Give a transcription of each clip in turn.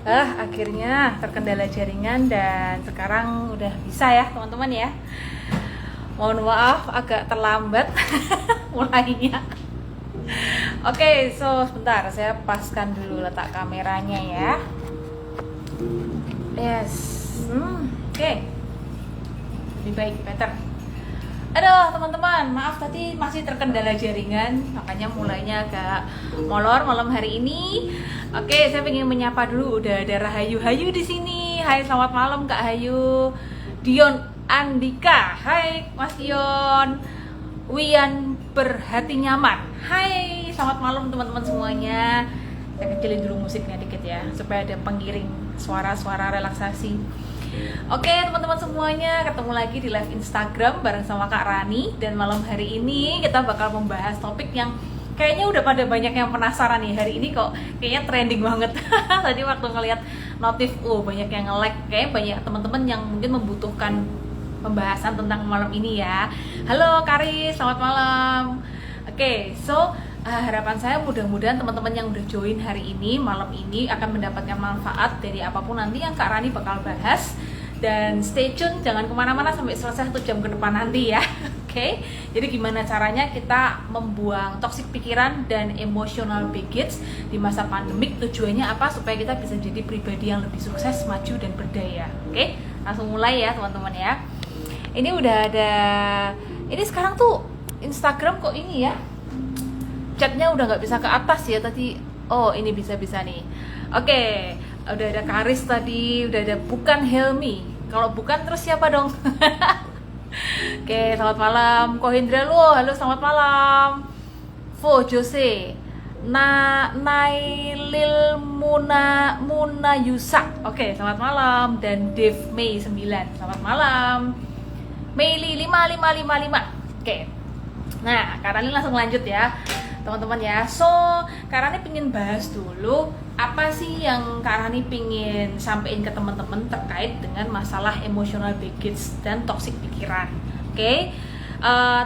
Akhirnya terkendala jaringan dan sekarang udah bisa ya teman-teman ya. Mohon maaf agak terlambat mulainya. Oke, so sebentar saya paskan dulu letak kameranya ya. Yes. Oke. Lebih baik, better. Aduh teman-teman, maaf tadi masih terkendala jaringan, makanya mulainya agak molor malam hari ini. Oke, saya ingin menyapa dulu, udah ada Rahayu di sini. Hai, selamat malam Kak Hayu. Dion Andika, hai Mas Dion. Wian berhati nyaman, hai selamat malam teman-teman semuanya. Saya kecilin dulu musiknya dikit ya, supaya ada pengiring suara-suara relaksasi. Oke teman-teman semuanya, ketemu lagi di live Instagram bareng sama Kak Rani. Dan malam hari ini kita bakal membahas topik yang kayaknya udah pada banyak yang penasaran nih. Hari ini kok kayaknya trending banget. Tadi waktu ngeliat notif, banyak yang nge-like. Kayaknya banyak teman-teman yang mungkin membutuhkan pembahasan tentang malam ini ya. Halo Karis, selamat malam. Oke, so harapan saya mudah-mudahan teman-teman yang udah join hari ini, malam ini akan mendapatkan manfaat dari apapun nanti yang Kak Rani bakal bahas. Dan stay tune, jangan kemana-mana sampai selesai 1 jam ke depan nanti ya. Oke, jadi gimana caranya kita membuang toksik pikiran dan emotional baggage di masa pandemik. Tujuannya apa? Supaya kita bisa jadi pribadi yang lebih sukses, maju, dan berdaya. Oke, langsung mulai ya teman-teman ya. Ini udah ada, ini sekarang tuh Instagram kok ini ya, chatnya udah nggak bisa ke atas ya tadi. Oh ini bisa-bisa nih. Oke, udah ada Karis tadi, udah ada bukan Helmi. Kalau bukan terus siapa dong? Oke, selamat malam Kohindra lo, halo selamat malam. Fo Jose, Nailil Muna Yusak. Oke, selamat malam. Dan Dave May 9, selamat malam. Meili 5555. Oke. Nah, Kak Rani langsung lanjut ya teman-teman ya. So, Kak Rani pingin bahas dulu apa sih yang Kak Rani pingin sampaikan ke teman-teman terkait dengan masalah emotional baggage dan toxic pikiran. Oke.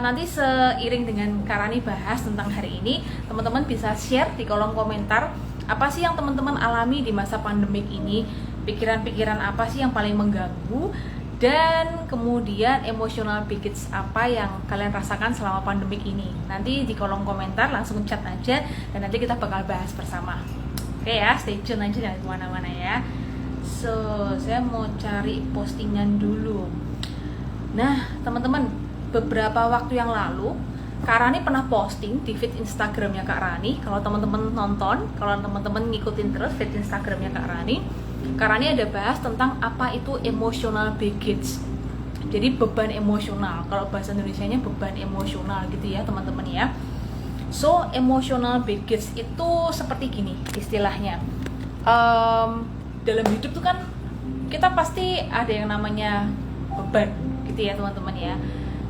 Nanti seiring dengan Kak Rani bahas tentang hari ini, teman-teman bisa share di kolom komentar apa sih yang teman-teman alami di masa pandemik ini, pikiran-pikiran apa sih yang paling mengganggu, dan kemudian emotional baggage apa yang kalian rasakan selama pandemik ini. Nanti di kolom komentar langsung chat aja dan nanti kita bakal bahas bersama. Oke ya, stay tune aja, jangan kemana-mana ya. So, saya mau cari postingan dulu. Nah, teman-teman, beberapa waktu yang lalu Kak Rani pernah posting di feed Instagramnya Kak Rani. Kalau teman-teman nonton, kalau teman-teman ngikutin terus feed Instagramnya Kak Rani ada bahas tentang apa itu emotional baggage. Jadi beban emosional, kalau bahasa Indonesianya beban emosional gitu ya teman-teman ya. So emotional baggage itu seperti gini istilahnya. Dalam hidup tuh kan kita pasti ada yang namanya beban gitu ya teman-teman ya.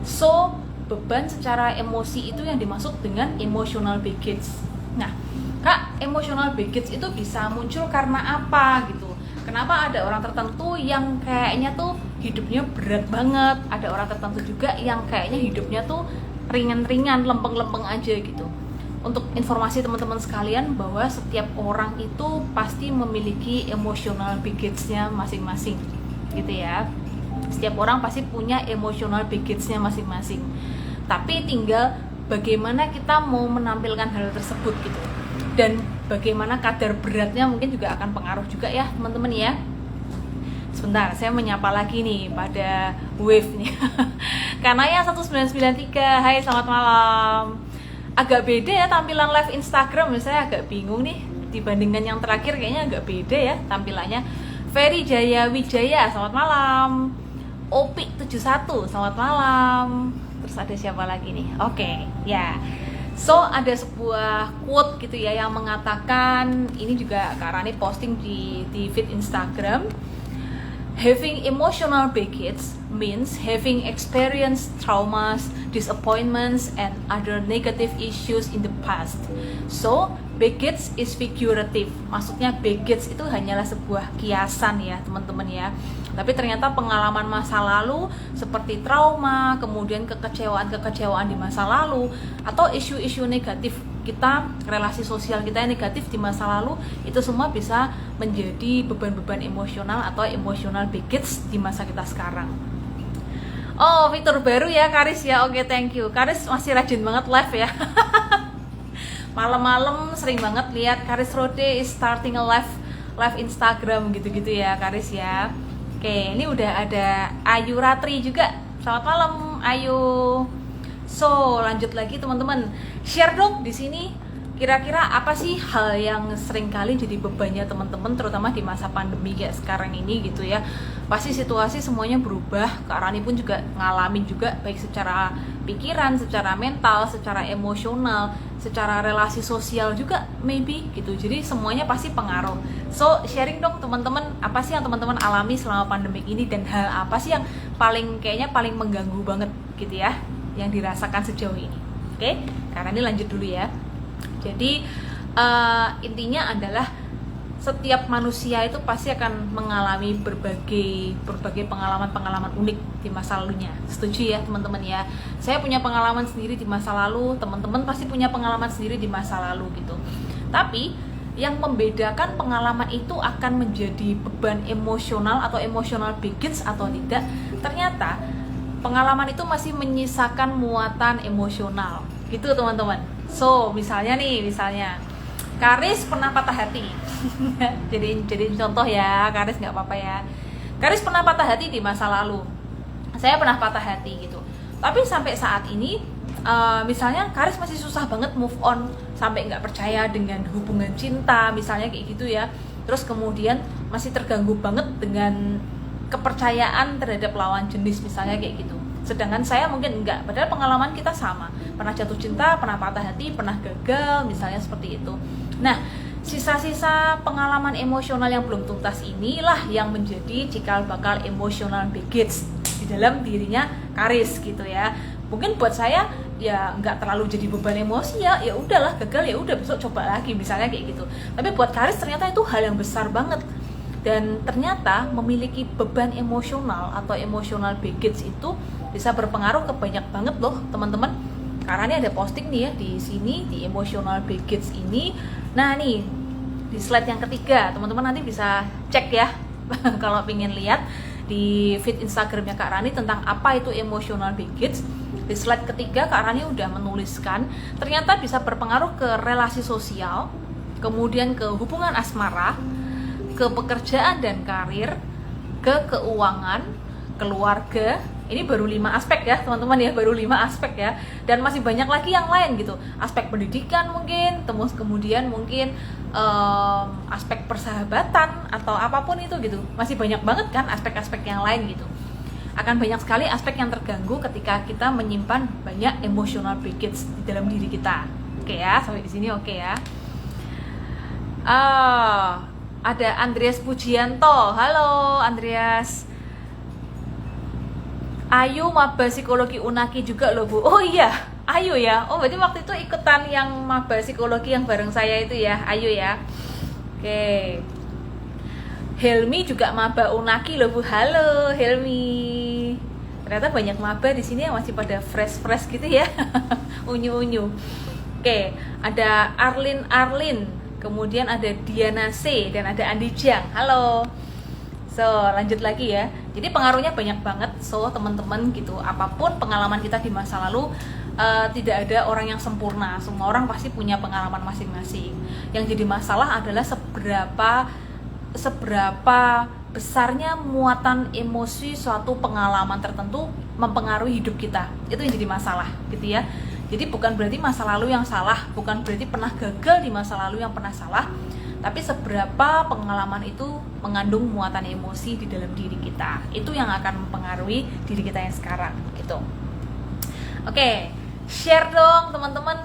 So beban secara emosi itu yang dimaksud dengan emotional baggage. Nah, Kak, emotional baggage itu bisa muncul karena apa gitu? Kenapa ada orang tertentu yang kayaknya tuh hidupnya berat banget, ada orang tertentu juga yang kayaknya hidupnya tuh ringan-ringan, lempeng-lempeng aja gitu. Untuk informasi teman-teman sekalian bahwa setiap orang itu pasti memiliki emotional baggage-nya masing-masing gitu ya. Setiap orang pasti punya emotional baggage-nya masing-masing. Tapi tinggal bagaimana kita mau menampilkan hal tersebut gitu. Dan bagaimana kadar beratnya mungkin juga akan pengaruh juga ya teman-teman ya. Sebentar, saya menyapa lagi nih pada wave nih. Karena ya 1993, hai selamat malam. Agak beda ya tampilan live Instagram, saya agak bingung nih dibandingkan yang terakhir, kayaknya agak beda ya tampilannya. Ferry Jaya Wijaya, selamat malam. Opi 71, selamat malam. Terus ada siapa lagi nih? Oke, ya. So, ada sebuah quote gitu ya yang mengatakan, ini juga Kak Rani posting di feed Instagram. Having emotional baggage means having experienced traumas, disappointments, and other negative issues in the past. So, baggage is figurative. Maksudnya baggage itu hanyalah sebuah kiasan ya teman-teman ya. Tapi ternyata pengalaman masa lalu seperti trauma, kemudian kekecewaan di masa lalu, atau isu-isu negatif kita, relasi sosial kita yang negatif di masa lalu, itu semua bisa menjadi beban-beban emosional atau emotional baggage di masa kita sekarang. Oh, fitur baru ya Karis ya. Oke, thank you. Karis masih rajin banget live ya. Malam-malam sering banget lihat Karis Rode is starting a live Instagram gitu-gitu ya Karis ya. Oke, ini udah ada Ayu Ratri juga. Selamat malam Ayu. So, lanjut lagi teman-teman. Share dong di sini. Kira-kira apa sih hal yang sering kali jadi bebannya teman-teman, terutama di masa pandemi kayak sekarang ini gitu ya. Pasti situasi semuanya berubah. Kak Rani pun juga ngalamin juga, baik secara pikiran, secara mental, secara emosional, secara relasi sosial juga maybe gitu. Jadi semuanya pasti pengaruh. So, sharing dong teman-teman, apa sih yang teman-teman alami selama pandemi ini, dan hal apa sih yang kayaknya paling mengganggu banget gitu ya, yang dirasakan sejauh ini. Oke, karena ini lanjut dulu ya. Jadi intinya adalah setiap manusia itu pasti akan mengalami berbagai pengalaman unik di masa lalunya. Setuju ya teman-teman ya. Saya punya pengalaman sendiri di masa lalu, teman-teman pasti punya pengalaman sendiri di masa lalu gitu. Tapi yang membedakan pengalaman itu akan menjadi beban emosional atau emotional baggage atau tidak, ternyata pengalaman itu masih menyisakan muatan emosional gitu teman-teman. So, misalnya Karis pernah patah hati. jadi contoh ya, Karis nggak apa-apa ya. Karis pernah patah hati di masa lalu. Saya pernah patah hati gitu. Tapi sampai saat ini, misalnya Karis masih susah banget move on, sampai nggak percaya dengan hubungan cinta, misalnya kayak gitu ya. Terus kemudian masih terganggu banget dengan kepercayaan terhadap lawan jenis, misalnya kayak gitu. Sedangkan saya mungkin enggak, padahal pengalaman kita sama. Pernah jatuh cinta, pernah patah hati, pernah gagal, misalnya seperti itu. Nah, sisa-sisa pengalaman emosional yang belum tuntas inilah yang menjadi cikal bakal emotional baggage di dalam dirinya Karis gitu ya. Mungkin buat saya ya nggak terlalu jadi beban emosi ya udahlah, gagal ya udah, besok coba lagi misalnya kayak gitu. Tapi buat Karis ternyata itu hal yang besar banget. Dan ternyata memiliki beban emosional atau emotional baggage itu bisa berpengaruh ke banyak banget loh teman-teman. Karena ini ada posting nih ya di sini, di emotional baggage ini. Nah nih di slide yang ketiga, teman-teman nanti bisa cek ya kalau pengen lihat di feed Instagramnya Kak Rani tentang apa itu emotional baggage. Di slide ketiga Kak Rani udah menuliskan ternyata bisa berpengaruh ke relasi sosial, kemudian ke hubungan asmara, ke pekerjaan dan karir, ke keuangan, keluarga. Ini baru 5 aspek ya teman-teman ya, baru 5 aspek ya. Dan masih banyak lagi yang lain gitu. Aspek pendidikan mungkin, terus kemudian mungkin aspek persahabatan atau apapun itu gitu. Masih banyak banget kan aspek-aspek yang lain gitu. Akan banyak sekali aspek yang terganggu ketika kita menyimpan banyak emotional baggage di dalam diri kita. Oke ya, sampai di sini oke ya. Ada Andreas Pujianto. Halo Andreas. Ayu maba psikologi Unaki juga loh Bu. Oh iya, Ayu ya. Oh berarti waktu itu ikutan yang maba psikologi yang bareng saya itu ya, Ayu ya. Oke. Helmi juga maba Unaki loh Bu. Halo Helmi. Ternyata banyak maba di sini yang masih pada fresh gitu ya. Unyu-unyu. Oke, ada Arlin. Kemudian ada Diana C dan ada Andi Jang. Halo. So, lanjut lagi ya. Jadi pengaruhnya banyak banget. So, teman-teman gitu, apapun pengalaman kita di masa lalu, tidak ada orang yang sempurna. Semua orang pasti punya pengalaman masing-masing. Yang jadi masalah adalah seberapa besarnya muatan emosi suatu pengalaman tertentu mempengaruhi hidup kita. Itu yang jadi masalah gitu ya. Jadi bukan berarti masa lalu yang salah, bukan berarti pernah gagal di masa lalu yang pernah salah, tapi seberapa pengalaman itu mengandung muatan emosi di dalam diri kita. Itu yang akan mempengaruhi diri kita yang sekarang gitu. Oke, share dong teman-teman,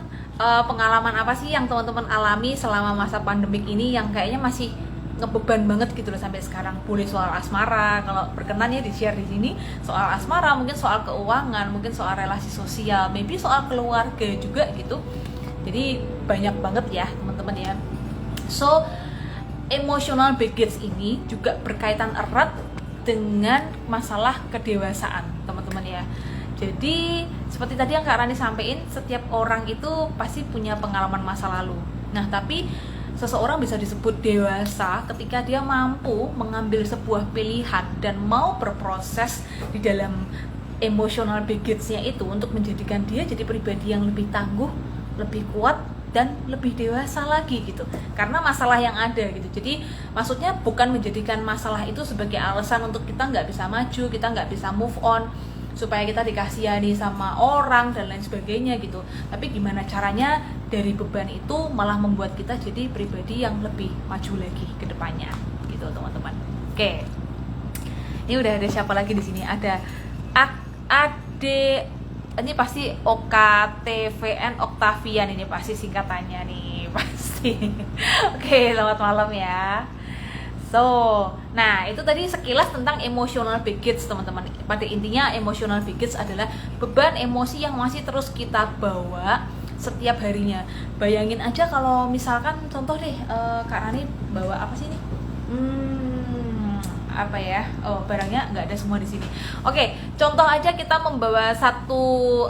pengalaman apa sih yang teman-teman alami selama masa pandemik ini yang kayaknya masih ngebeban banget gitu loh sampai sekarang. Boleh soal asmara, kalau berkenan ya di share di sini, soal asmara, mungkin soal keuangan, mungkin soal relasi sosial, maybe soal keluarga juga gitu. Jadi banyak banget ya teman-teman ya. So, emotional baggage ini juga berkaitan erat dengan masalah kedewasaan teman-teman ya. Jadi seperti tadi yang Kak Rani sampaikan, setiap orang itu pasti punya pengalaman masa lalu. Nah, tapi seseorang bisa disebut dewasa ketika dia mampu mengambil sebuah pilihan dan mau berproses di dalam emotional baggage-nya itu untuk menjadikan dia jadi pribadi yang lebih tangguh, lebih kuat, dan lebih dewasa lagi gitu. Karena masalah yang ada gitu. Jadi maksudnya bukan menjadikan masalah itu sebagai alasan untuk kita nggak bisa maju, kita nggak bisa move on, supaya kita dikasihani sama orang dan lain sebagainya gitu. Tapi gimana caranya dari beban itu malah membuat kita jadi pribadi yang lebih maju lagi ke depannya gitu teman-teman. Oke. Ini udah ada siapa lagi di sini? Ada Ade, ini pasti OKTVN Octavian, ini pasti singkatannya nih pasti. Oke, selamat malam ya. Nah itu tadi sekilas tentang emotional baggage teman-teman. Pada intinya emotional baggage adalah beban emosi yang masih terus kita bawa setiap harinya. Bayangin aja kalau misalkan contoh deh, Kak Rani bawa apa sih ini? Apa ya? Oh, barangnya nggak ada semua di sini. Oke, contoh aja kita membawa satu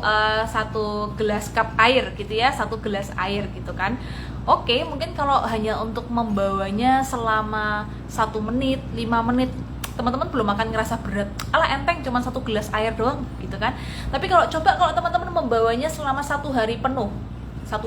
gelas cup air gitu ya, satu gelas air gitu kan. Oke, mungkin kalau hanya untuk membawanya selama 1 menit, 5 menit, teman-teman belum akan ngerasa berat. Alah enteng, cuma 1 gelas air doang gitu kan. Tapi kalau teman-teman membawanya selama 1 hari penuh, 1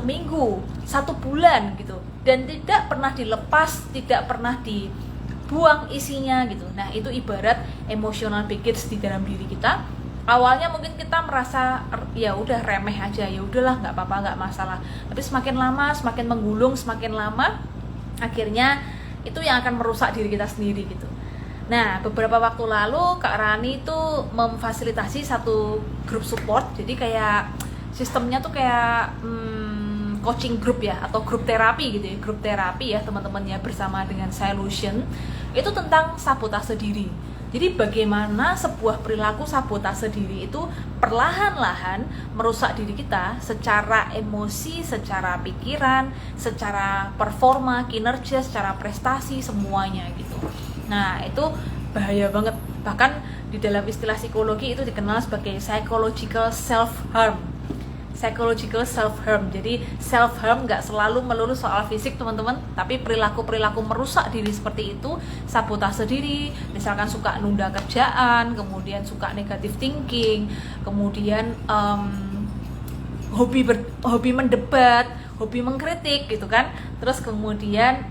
minggu, 1 bulan gitu, dan tidak pernah dilepas, tidak pernah dibuang isinya gitu. Nah itu ibarat emotional baggage di dalam diri kita. Awalnya mungkin kita merasa ya udah remeh aja, ya udahlah nggak apa-apa, nggak masalah. Tapi semakin lama, semakin menggulung, semakin lama, akhirnya itu yang akan merusak diri kita sendiri gitu. Nah beberapa waktu lalu Kak Rani itu memfasilitasi satu grup support. Jadi kayak sistemnya tuh kayak coaching group ya, atau grup terapi gitu ya, grup terapi ya teman-temannya bersama dengan Solution. Itu tentang sabotase diri. Jadi bagaimana sebuah perilaku sabotase diri itu perlahan-lahan merusak diri kita secara emosi, secara pikiran, secara performa, kinerja, secara prestasi, semuanya gitu. Nah itu bahaya banget. Bahkan di dalam istilah psikologi itu dikenal sebagai psychological self-harm. Psychological self-harm. Jadi self-harm nggak selalu melulu soal fisik teman-teman, tapi perilaku-perilaku merusak diri seperti itu, sabotase diri, misalkan suka nunda kerjaan, kemudian suka negative thinking, kemudian hobi mendebat, hobi mengkritik gitu kan, terus kemudian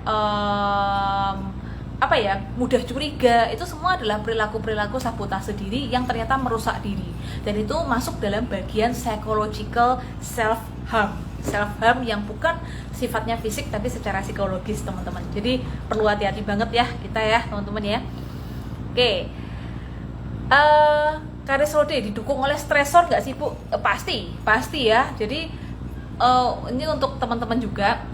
mudah curiga. Itu semua adalah perilaku-perilaku sabotase diri yang ternyata merusak diri, dan itu masuk dalam bagian psychological self-harm yang bukan sifatnya fisik tapi secara psikologis teman-teman. Jadi perlu hati-hati banget ya kita ya teman-teman ya. Oke, Karis Rode didukung oleh stresor nggak sih Bu? Pasti ya. Jadi ini untuk teman-teman juga,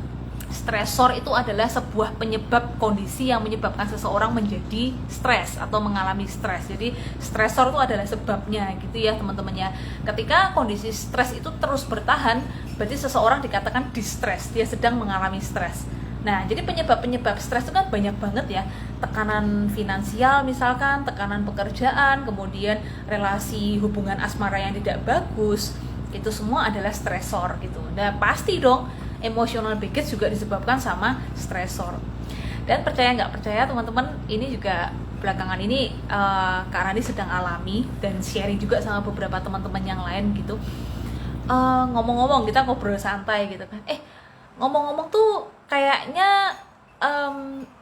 stresor itu adalah sebuah penyebab kondisi yang menyebabkan seseorang menjadi stres atau mengalami stres. Jadi stresor itu adalah sebabnya gitu ya teman-teman ya. Ketika kondisi stres itu terus bertahan, berarti seseorang dikatakan distress, dia sedang mengalami stres. Nah jadi penyebab stres itu kan banyak banget ya. Tekanan finansial misalkan, tekanan pekerjaan, kemudian relasi hubungan asmara yang tidak bagus, itu semua adalah stresor gitu. Nah pasti dong emotional baggage juga disebabkan sama stresor. Dan percaya nggak percaya teman-teman, ini juga belakangan ini Kak Rani sedang alami dan sharing juga sama beberapa teman-teman yang lain gitu. Ngomong-ngomong kita ngobrol santai gitu kan, ngomong-ngomong tuh kayaknya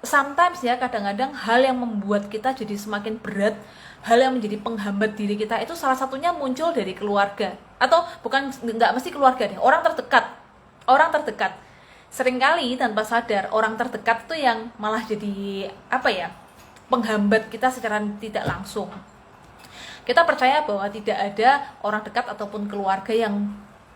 sometimes ya, kadang-kadang hal yang membuat kita jadi semakin berat, hal yang menjadi penghambat diri kita itu salah satunya muncul dari keluarga, atau bukan, nggak mesti keluarga deh, orang terdekat. Seringkali tanpa sadar orang terdekat itu yang malah jadi penghambat kita secara tidak langsung. Kita percaya bahwa tidak ada orang dekat ataupun keluarga yang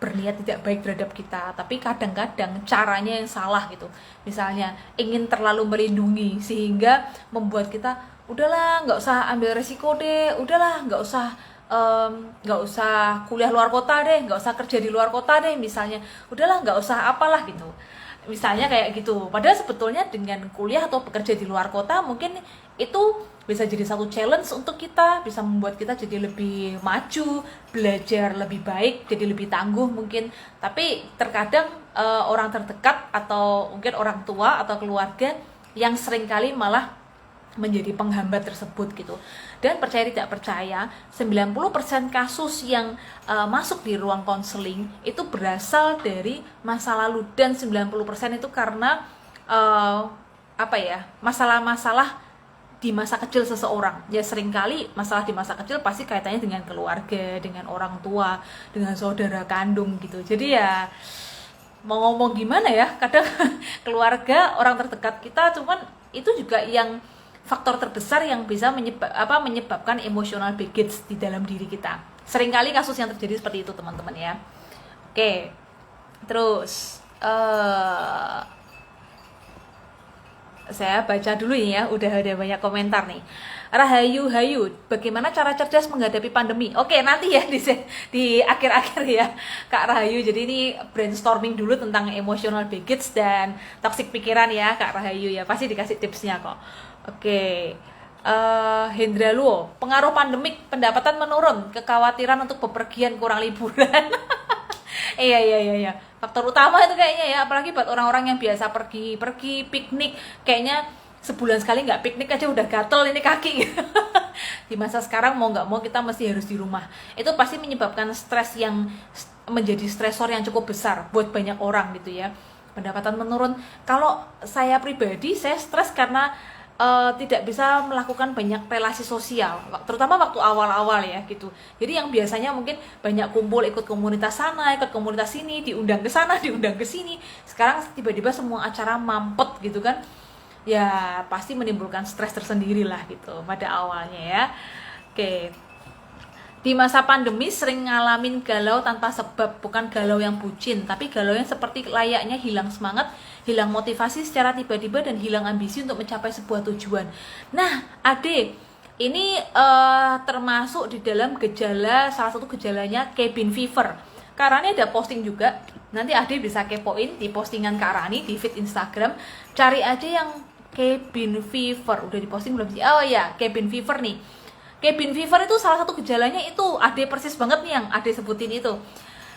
berniat tidak baik terhadap kita, tapi kadang-kadang caranya yang salah gitu. Misalnya ingin terlalu melindungi sehingga membuat kita udahlah nggak usah ambil resiko deh, udahlah nggak usah kuliah luar kota deh, nggak usah kerja di luar kota deh misalnya, udahlah nggak usah apalah gitu, misalnya kayak gitu. Padahal sebetulnya dengan kuliah atau bekerja di luar kota mungkin itu bisa jadi satu challenge untuk kita, bisa membuat kita jadi lebih maju, belajar lebih baik, jadi lebih tangguh mungkin. Tapi terkadang orang terdekat atau mungkin orang tua atau keluarga yang seringkali malah menjadi penghambat tersebut gitu. Dan percaya tidak percaya, 90% kasus yang masuk di ruang konseling itu berasal dari masa lalu, dan 90% itu karena masalah-masalah di masa kecil seseorang. Ya seringkali masalah di masa kecil pasti kaitannya dengan keluarga, dengan orang tua, dengan saudara kandung gitu. Jadi ya mau ngomong gimana ya, kadang keluarga, orang terdekat kita, cuman itu juga yang faktor terbesar yang bisa menyebabkan emotional baggage di dalam diri kita. Seringkali kasus yang terjadi seperti itu teman-teman ya. Oke, terus saya baca dulu ya, udah ada banyak komentar nih. Rahayu Hayu, bagaimana cara cerdas menghadapi pandemi? Oke, nanti ya di akhir-akhir ya Kak Rahayu. Jadi ini brainstorming dulu tentang emotional baggage dan toxic pikiran ya Kak Rahayu ya. Pasti dikasih tipsnya kok. Oke. Hendra Luo, pengaruh pandemik, pendapatan menurun, kekhawatiran untuk bepergian, kurang liburan. Iya. Faktor utama itu kayaknya ya, apalagi buat orang-orang yang biasa pergi piknik, kayaknya sebulan sekali nggak piknik aja udah gatel ini kaki. Di masa sekarang mau nggak mau kita mesti harus di rumah. Itu pasti menyebabkan stres yang menjadi stresor yang cukup besar buat banyak orang gitu ya. Pendapatan menurun. Kalau saya pribadi, saya stres karena tidak bisa melakukan banyak relasi sosial, terutama waktu awal-awal ya gitu. Jadi yang biasanya mungkin banyak kumpul, ikut komunitas sana, ikut komunitas sini, diundang ke sana, diundang ke sini, sekarang tiba-tiba semua acara mampet gitu kan, ya pasti menimbulkan stres tersendiri lah gitu pada awalnya ya. Oke. Di masa pandemi sering ngalamin galau tanpa sebab, bukan galau yang bucin, tapi galau yang seperti layaknya hilang semangat, hilang motivasi secara tiba-tiba, dan hilang ambisi untuk mencapai sebuah tujuan. Nah, Ade, ini termasuk di dalam gejala, salah satu gejalanya cabin fever. Kak Rani ada posting juga, nanti Ade bisa kepoin di postingan Kak Rani di feed Instagram, cari aja yang cabin fever. Udah diposting belum sih? Oh ya, cabin fever nih. Cabin fever itu salah satu gejalanya itu, Ade persis banget nih yang Ade sebutin itu.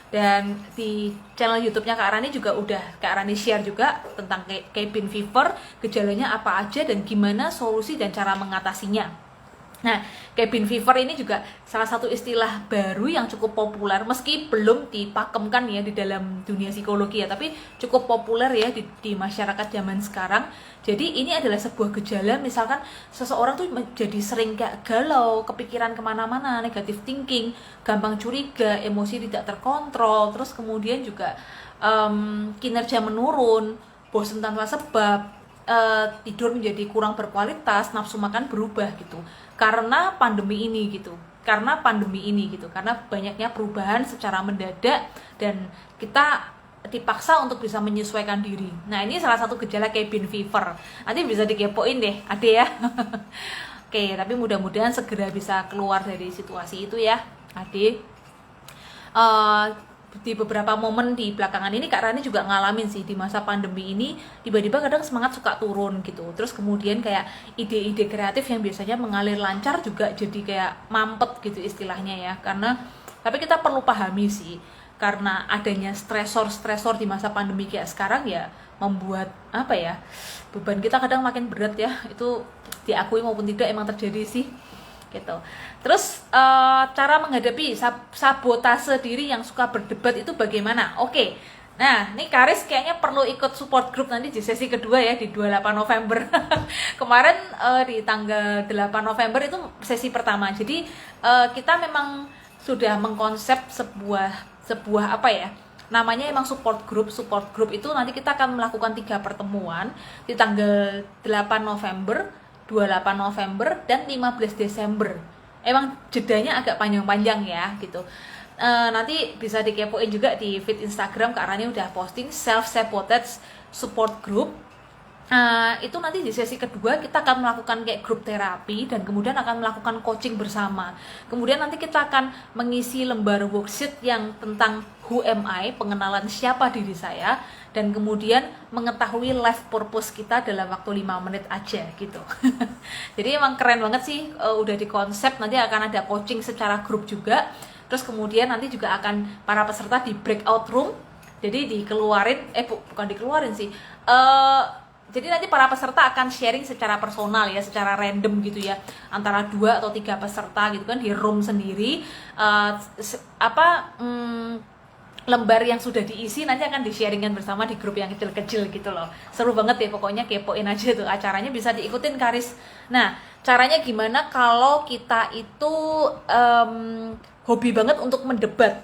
Dan di channel YouTube-nya Kak Rani juga udah Kak Rani share juga tentang cabin fever, gejalanya apa aja dan gimana solusi dan cara mengatasinya. Nah, cabin fever ini juga salah satu istilah baru yang cukup populer, meski belum dipakemkan ya di dalam dunia psikologi ya, tapi cukup populer ya di masyarakat zaman sekarang. Jadi ini adalah sebuah gejala, misalkan seseorang tuh jadi sering kayak galau, kepikiran kemana-mana, negative thinking, gampang curiga, emosi tidak terkontrol, terus kemudian juga kinerja menurun, bosan tanpa sebab, tidur menjadi kurang berkualitas, nafsu makan berubah gitu. Karena pandemi ini gitu. Karena banyaknya perubahan secara mendadak dan kita dipaksa untuk bisa menyesuaikan diri. Nah, ini salah satu gejala cabin fever. Nanti bisa dikepoin deh, Ade ya. Oke, tapi mudah-mudahan segera bisa keluar dari situasi itu ya, Ade. Di beberapa momen di belakangan ini Kak Rani juga ngalamin sih, di masa pandemi ini tiba-tiba kadang semangat suka turun gitu, terus kemudian kayak ide-ide kreatif yang biasanya mengalir lancar juga jadi kayak mampet gitu istilahnya ya. Karena tapi kita perlu pahami sih, karena adanya stresor di masa pandemi kayak sekarang ya membuat beban kita kadang makin berat ya. Itu diakui maupun tidak emang terjadi sih gitu. Terus cara menghadapi sabotase diri yang suka berdebat itu bagaimana? Oke. Nah, ini Karis kayaknya perlu ikut support group nanti di sesi kedua ya, di 28 November. Kemarin di tanggal 8 November itu sesi pertama. Jadi kita memang sudah mengkonsep sebuah namanya emang support group. Support group itu nanti kita akan melakukan 3 pertemuan di tanggal 8 November, 28 November, dan 15 Desember. Emang jedanya agak panjang-panjang ya gitu. Nanti bisa dikepoin juga di feed Instagram, Kak Rani udah posting self-sabotage support group. itu nanti di sesi kedua kita akan melakukan kayak grup terapi dan kemudian akan melakukan coaching bersama. Kemudian nanti kita akan mengisi lembar worksheet yang tentang who am I, pengenalan siapa diri saya, dan kemudian mengetahui life purpose kita dalam waktu 5 menit aja gitu. Jadi emang keren banget sih, udah di konsep, nanti akan ada coaching secara grup juga. Terus kemudian nanti juga akan para peserta di breakout room. Jadi dikeluarin, bukan dikeluarin sih, jadi nanti para peserta akan sharing secara personal ya, secara random gitu ya, antara 2 atau 3 peserta gitu kan di room sendiri. Lembar yang sudah diisi nanti akan di-sharingkan bersama di grup yang kecil-kecil gitu loh. Seru banget ya, pokoknya kepoin aja tuh acaranya, bisa diikutin Karis. Nah, caranya gimana kalau kita itu hobi banget untuk mendebat?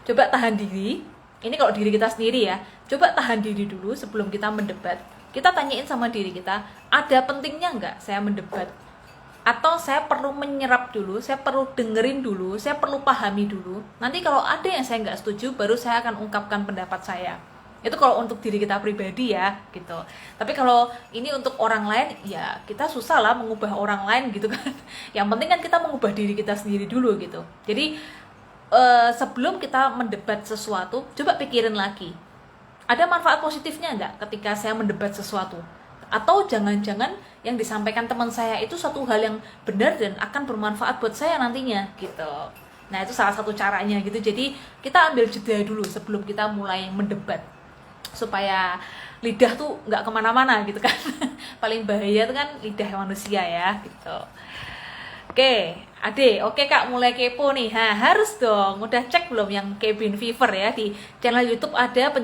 Coba tahan diri. Ini kalau diri kita sendiri ya, coba tahan diri dulu sebelum kita mendebat. Kita tanyain sama diri kita, ada pentingnya nggak saya mendebat? Atau saya perlu menyerap dulu, saya perlu dengerin dulu, saya perlu pahami dulu. Nanti kalau ada yang saya nggak setuju, baru saya akan ungkapkan pendapat saya. Itu kalau untuk diri kita pribadi ya, gitu. Tapi kalau ini untuk orang lain, ya kita susah lah mengubah orang lain gitu kan. Yang penting kan kita mengubah diri kita sendiri dulu gitu. Jadi sebelum kita mendebat sesuatu, coba pikirin lagi, ada manfaat positifnya nggak ketika saya mendebat sesuatu? Atau jangan-jangan yang disampaikan teman saya itu suatu hal yang benar dan akan bermanfaat buat saya nantinya gitu. Nah, itu salah satu caranya gitu. Jadi kita ambil jeda dulu sebelum kita mulai mendebat, supaya lidah tuh nggak kemana-mana gitu kan. Paling bahaya tuh kan lidah manusia ya gitu. Oke, Ade, oke Kak, mulai kepo nih. Harus dong. Udah cek belum yang Cabin Fever ya? Di channel YouTube ada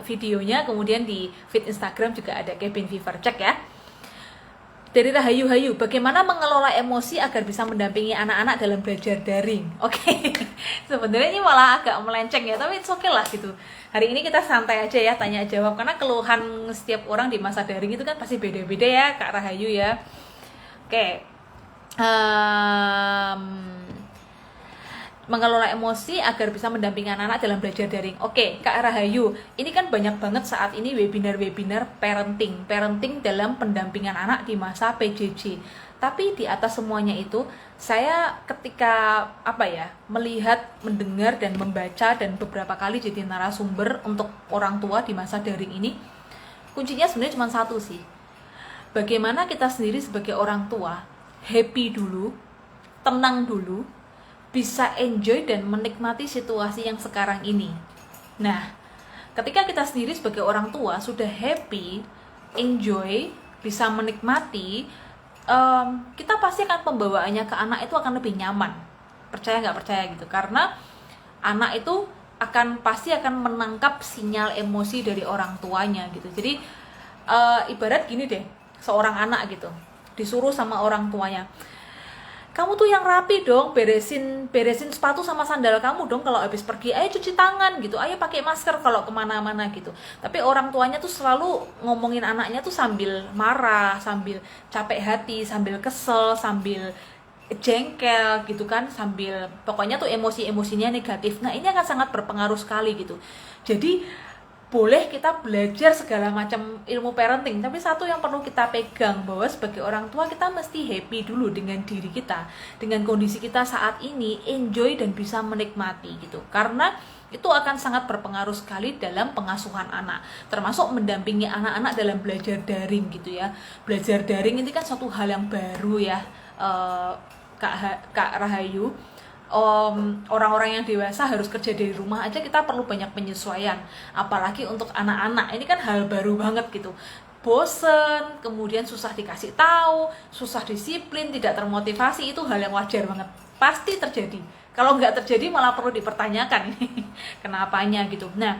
videonya, kemudian di feed Instagram juga ada Cabin Fever. Cek ya. Dari Rahayu, bagaimana mengelola emosi agar bisa mendampingi anak-anak dalam belajar daring? Oke, sebenarnya ini malah agak melenceng ya, tapi it's okay lah gitu. Hari ini kita santai aja ya, tanya jawab, karena keluhan setiap orang di masa daring itu kan pasti beda-beda ya, Kak Rahayu ya. Oke. Mengelola emosi agar bisa mendampingi anak-anak dalam belajar daring. Oke, Kak Rahayu, ini kan banyak banget saat ini webinar-webinar parenting dalam pendampingan anak di masa PJJ. Tapi di atas semuanya itu, saya ketika melihat, mendengar dan membaca dan beberapa kali jadi narasumber untuk orang tua di masa daring ini, kuncinya sebenarnya cuma satu sih. Bagaimana kita sendiri sebagai orang tua happy dulu, tenang dulu, bisa enjoy dan menikmati situasi yang sekarang ini. Nah, ketika kita sendiri sebagai orang tua sudah happy, enjoy, bisa menikmati, kita pasti akan pembawaannya ke anak itu akan lebih nyaman. Percaya nggak percaya gitu, karena anak itu pasti akan menangkap sinyal emosi dari orang tuanya gitu. Jadi ibarat gini deh, seorang anak gitu disuruh sama orang tuanya, kamu tuh yang rapi dong, beresin sepatu sama sandal kamu dong kalau habis pergi, ayo cuci tangan gitu, ayo pakai masker kalau kemana-mana gitu. Tapi orang tuanya tuh selalu ngomongin anaknya tuh sambil marah, sambil capek hati, sambil kesel, sambil jengkel gitu kan, sambil pokoknya tuh emosinya negatif. Nah, ini akan sangat berpengaruh sekali gitu. Jadi boleh kita belajar segala macam ilmu parenting, tapi satu yang perlu kita pegang, bahwa sebagai orang tua kita mesti happy dulu dengan diri kita, dengan kondisi kita saat ini, enjoy dan bisa menikmati gitu. Karena itu akan sangat berpengaruh sekali dalam pengasuhan anak, termasuk mendampingi anak-anak dalam belajar daring gitu ya. Belajar daring ini kan suatu hal yang baru ya, Kak Rahayu. Orang-orang yang dewasa harus kerja dari rumah aja kita perlu banyak penyesuaian, apalagi untuk anak-anak ini kan hal baru banget gitu. Bosen, kemudian susah dikasih tahu, susah disiplin, tidak termotivasi, itu hal yang wajar banget, pasti terjadi. Kalau nggak terjadi malah perlu dipertanyakan ini kenapanya gitu. Nah,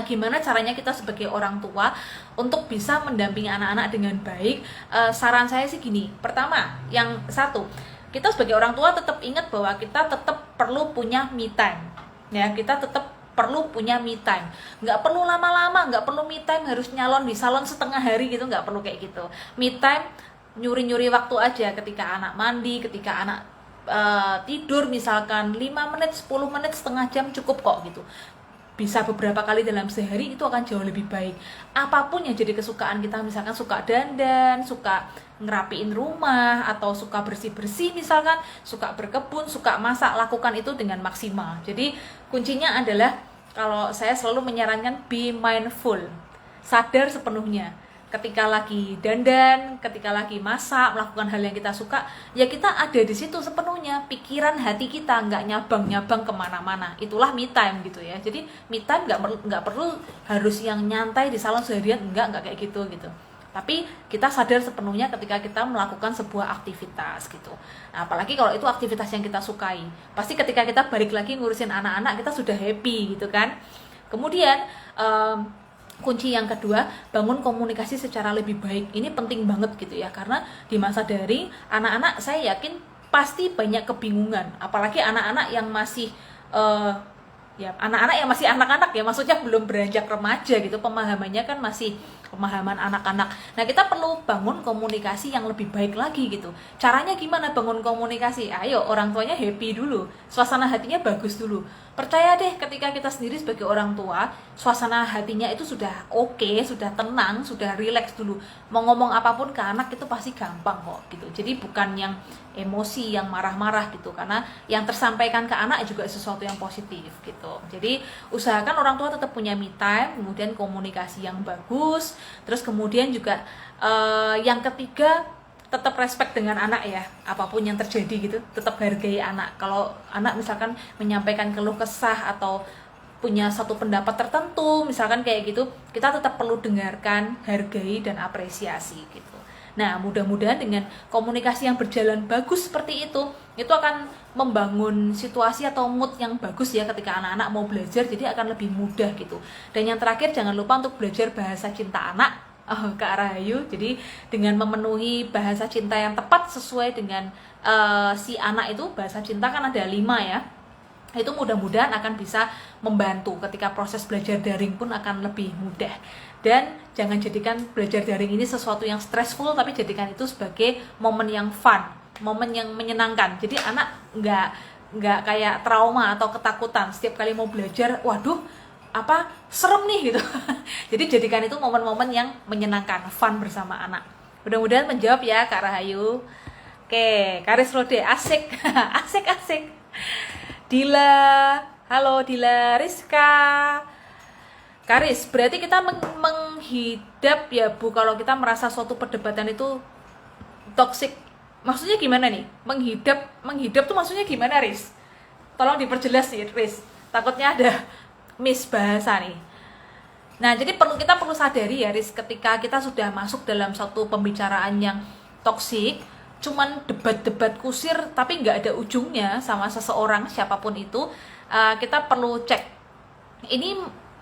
gimana caranya kita sebagai orang tua untuk bisa mendampingi anak-anak dengan baik? Saran saya sih gini, pertama, yang satu, kita sebagai orang tua tetap ingat bahwa kita tetap perlu punya me time ya, kita tetap perlu punya me time, nggak perlu lama-lama, nggak perlu me time harus nyalon di salon setengah hari gitu, nggak perlu kayak gitu. Me time nyuri-nyuri waktu aja, ketika anak mandi, ketika anak tidur misalkan 5 menit, 10 menit, setengah jam cukup kok gitu. bisa beberapa kali dalam sehari, itu akan jauh lebih baik. Apapun yang jadi kesukaan kita, misalkan suka dandan, suka ngerapiin rumah, atau suka bersih-bersih misalkan, suka berkebun, suka masak, lakukan itu dengan maksimal. Jadi kuncinya adalah, kalau saya selalu menyarankan be mindful, sadar sepenuhnya. Ketika lagi dandan, ketika lagi masak, melakukan hal yang kita suka, ya kita ada di situ sepenuhnya. Pikiran hati kita nggak nyabang-nyabang kemana-mana. Itulah me time gitu ya. Jadi me time nggak perlu harus yang nyantai di salon seharian, nggak kayak gitu. Tapi kita sadar sepenuhnya ketika kita melakukan sebuah aktivitas gitu. Nah, apalagi kalau itu aktivitas yang kita sukai. Pasti ketika kita balik lagi ngurusin anak-anak, kita sudah happy gitu kan. Kemudian kunci yang kedua, bangun komunikasi secara lebih baik. Ini penting banget gitu ya, karena di masa daring, anak-anak saya yakin pasti banyak kebingungan. Apalagi anak-anak yang masih anak-anak yang masih anak-anak ya, maksudnya belum beranjak remaja gitu, pemahamannya kan masih pemahaman anak-anak. Nah, kita perlu bangun komunikasi yang lebih baik lagi gitu. Caranya gimana bangun komunikasi? Ayo, orang tuanya happy dulu, suasana hatinya bagus dulu. Percaya deh, ketika kita sendiri sebagai orang tua, suasana hatinya itu sudah oke, sudah tenang, sudah rileks dulu. Mau ngomong apapun ke anak itu pasti gampang kok gitu. Jadi bukan yang emosi, yang marah-marah gitu, karena yang tersampaikan ke anak juga sesuatu yang positif gitu. Jadi usahakan orang tua tetap punya me time, kemudian komunikasi yang bagus, terus kemudian juga yang ketiga, tetap respect dengan anak ya, apapun yang terjadi gitu, tetap hargai anak. Kalau anak misalkan menyampaikan keluh kesah atau punya satu pendapat tertentu misalkan kayak gitu, kita tetap perlu dengarkan, hargai, dan apresiasi gitu. Nah, mudah-mudahan dengan komunikasi yang berjalan bagus seperti itu akan membangun situasi atau mood yang bagus ya ketika anak-anak mau belajar, jadi akan lebih mudah gitu. Dan yang terakhir, jangan lupa untuk belajar bahasa cinta anak, Kak Rahayu. Jadi dengan memenuhi bahasa cinta yang tepat sesuai dengan si anak itu, bahasa cinta kan ada 5 ya, itu mudah-mudahan akan bisa membantu ketika proses belajar daring pun akan lebih mudah. Dan jangan jadikan belajar daring ini sesuatu yang stressful, tapi jadikan itu sebagai momen yang fun, momen yang menyenangkan. Jadi anak nggak kayak trauma atau ketakutan setiap kali mau belajar, waduh apa serem nih gitu. Jadi jadikan itu momen-momen yang menyenangkan, fun bersama anak. Mudah-mudahan menjawab ya Kak Rahayu. Oke, Karis Rode, asik. asik. Dila, halo Dila, Rizka. Karis, berarti kita menghidap ya Bu, kalau kita merasa suatu perdebatan itu toksik. Maksudnya gimana nih? Menghidap tuh maksudnya gimana, Riz? Tolong diperjelas nih, Riz. Takutnya ada misbahasa nih. Nah, jadi kita perlu sadari ya, Riz, ketika kita sudah masuk dalam satu pembicaraan yang toksik, cuman debat-debat kusir tapi nggak ada ujungnya sama seseorang siapapun itu, kita perlu cek, ini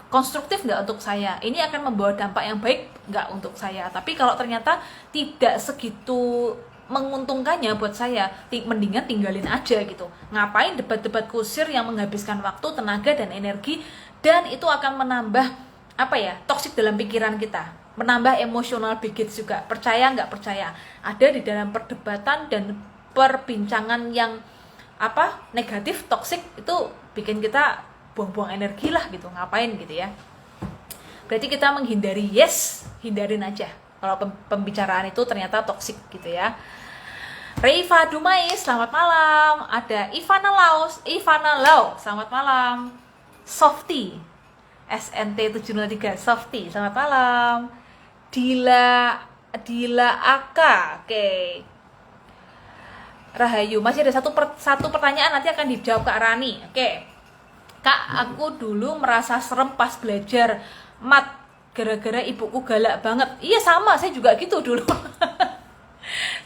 konstruktif nggak untuk saya, ini akan membawa dampak yang baik nggak untuk saya. Tapi kalau ternyata tidak segitu menguntungkannya buat saya, mendingan tinggalin aja gitu. Ngapain debat-debat kusir yang menghabiskan waktu, tenaga, dan energi, dan itu akan menambah toksik dalam pikiran kita, menambah emosional baggage juga. Percaya nggak percaya, ada di dalam perdebatan dan perbincangan yang negatif, toksik, itu bikin kita buang-buang energi lah gitu. Ngapain gitu ya. Berarti kita menghindari, hindarin aja kalau pembicaraan itu ternyata toksik gitu ya. Reifa Dumai, selamat malam. Ada Ivana Lau, selamat malam. Softy SNT703, Softy, selamat malam. Dila Aka, oke. Rahayu, masih ada satu pertanyaan, nanti akan dijawab Kak Rani. Oke. Kak, aku dulu merasa serem pas belajar mat gara-gara ibuku galak banget. Iya, sama, saya juga gitu dulu.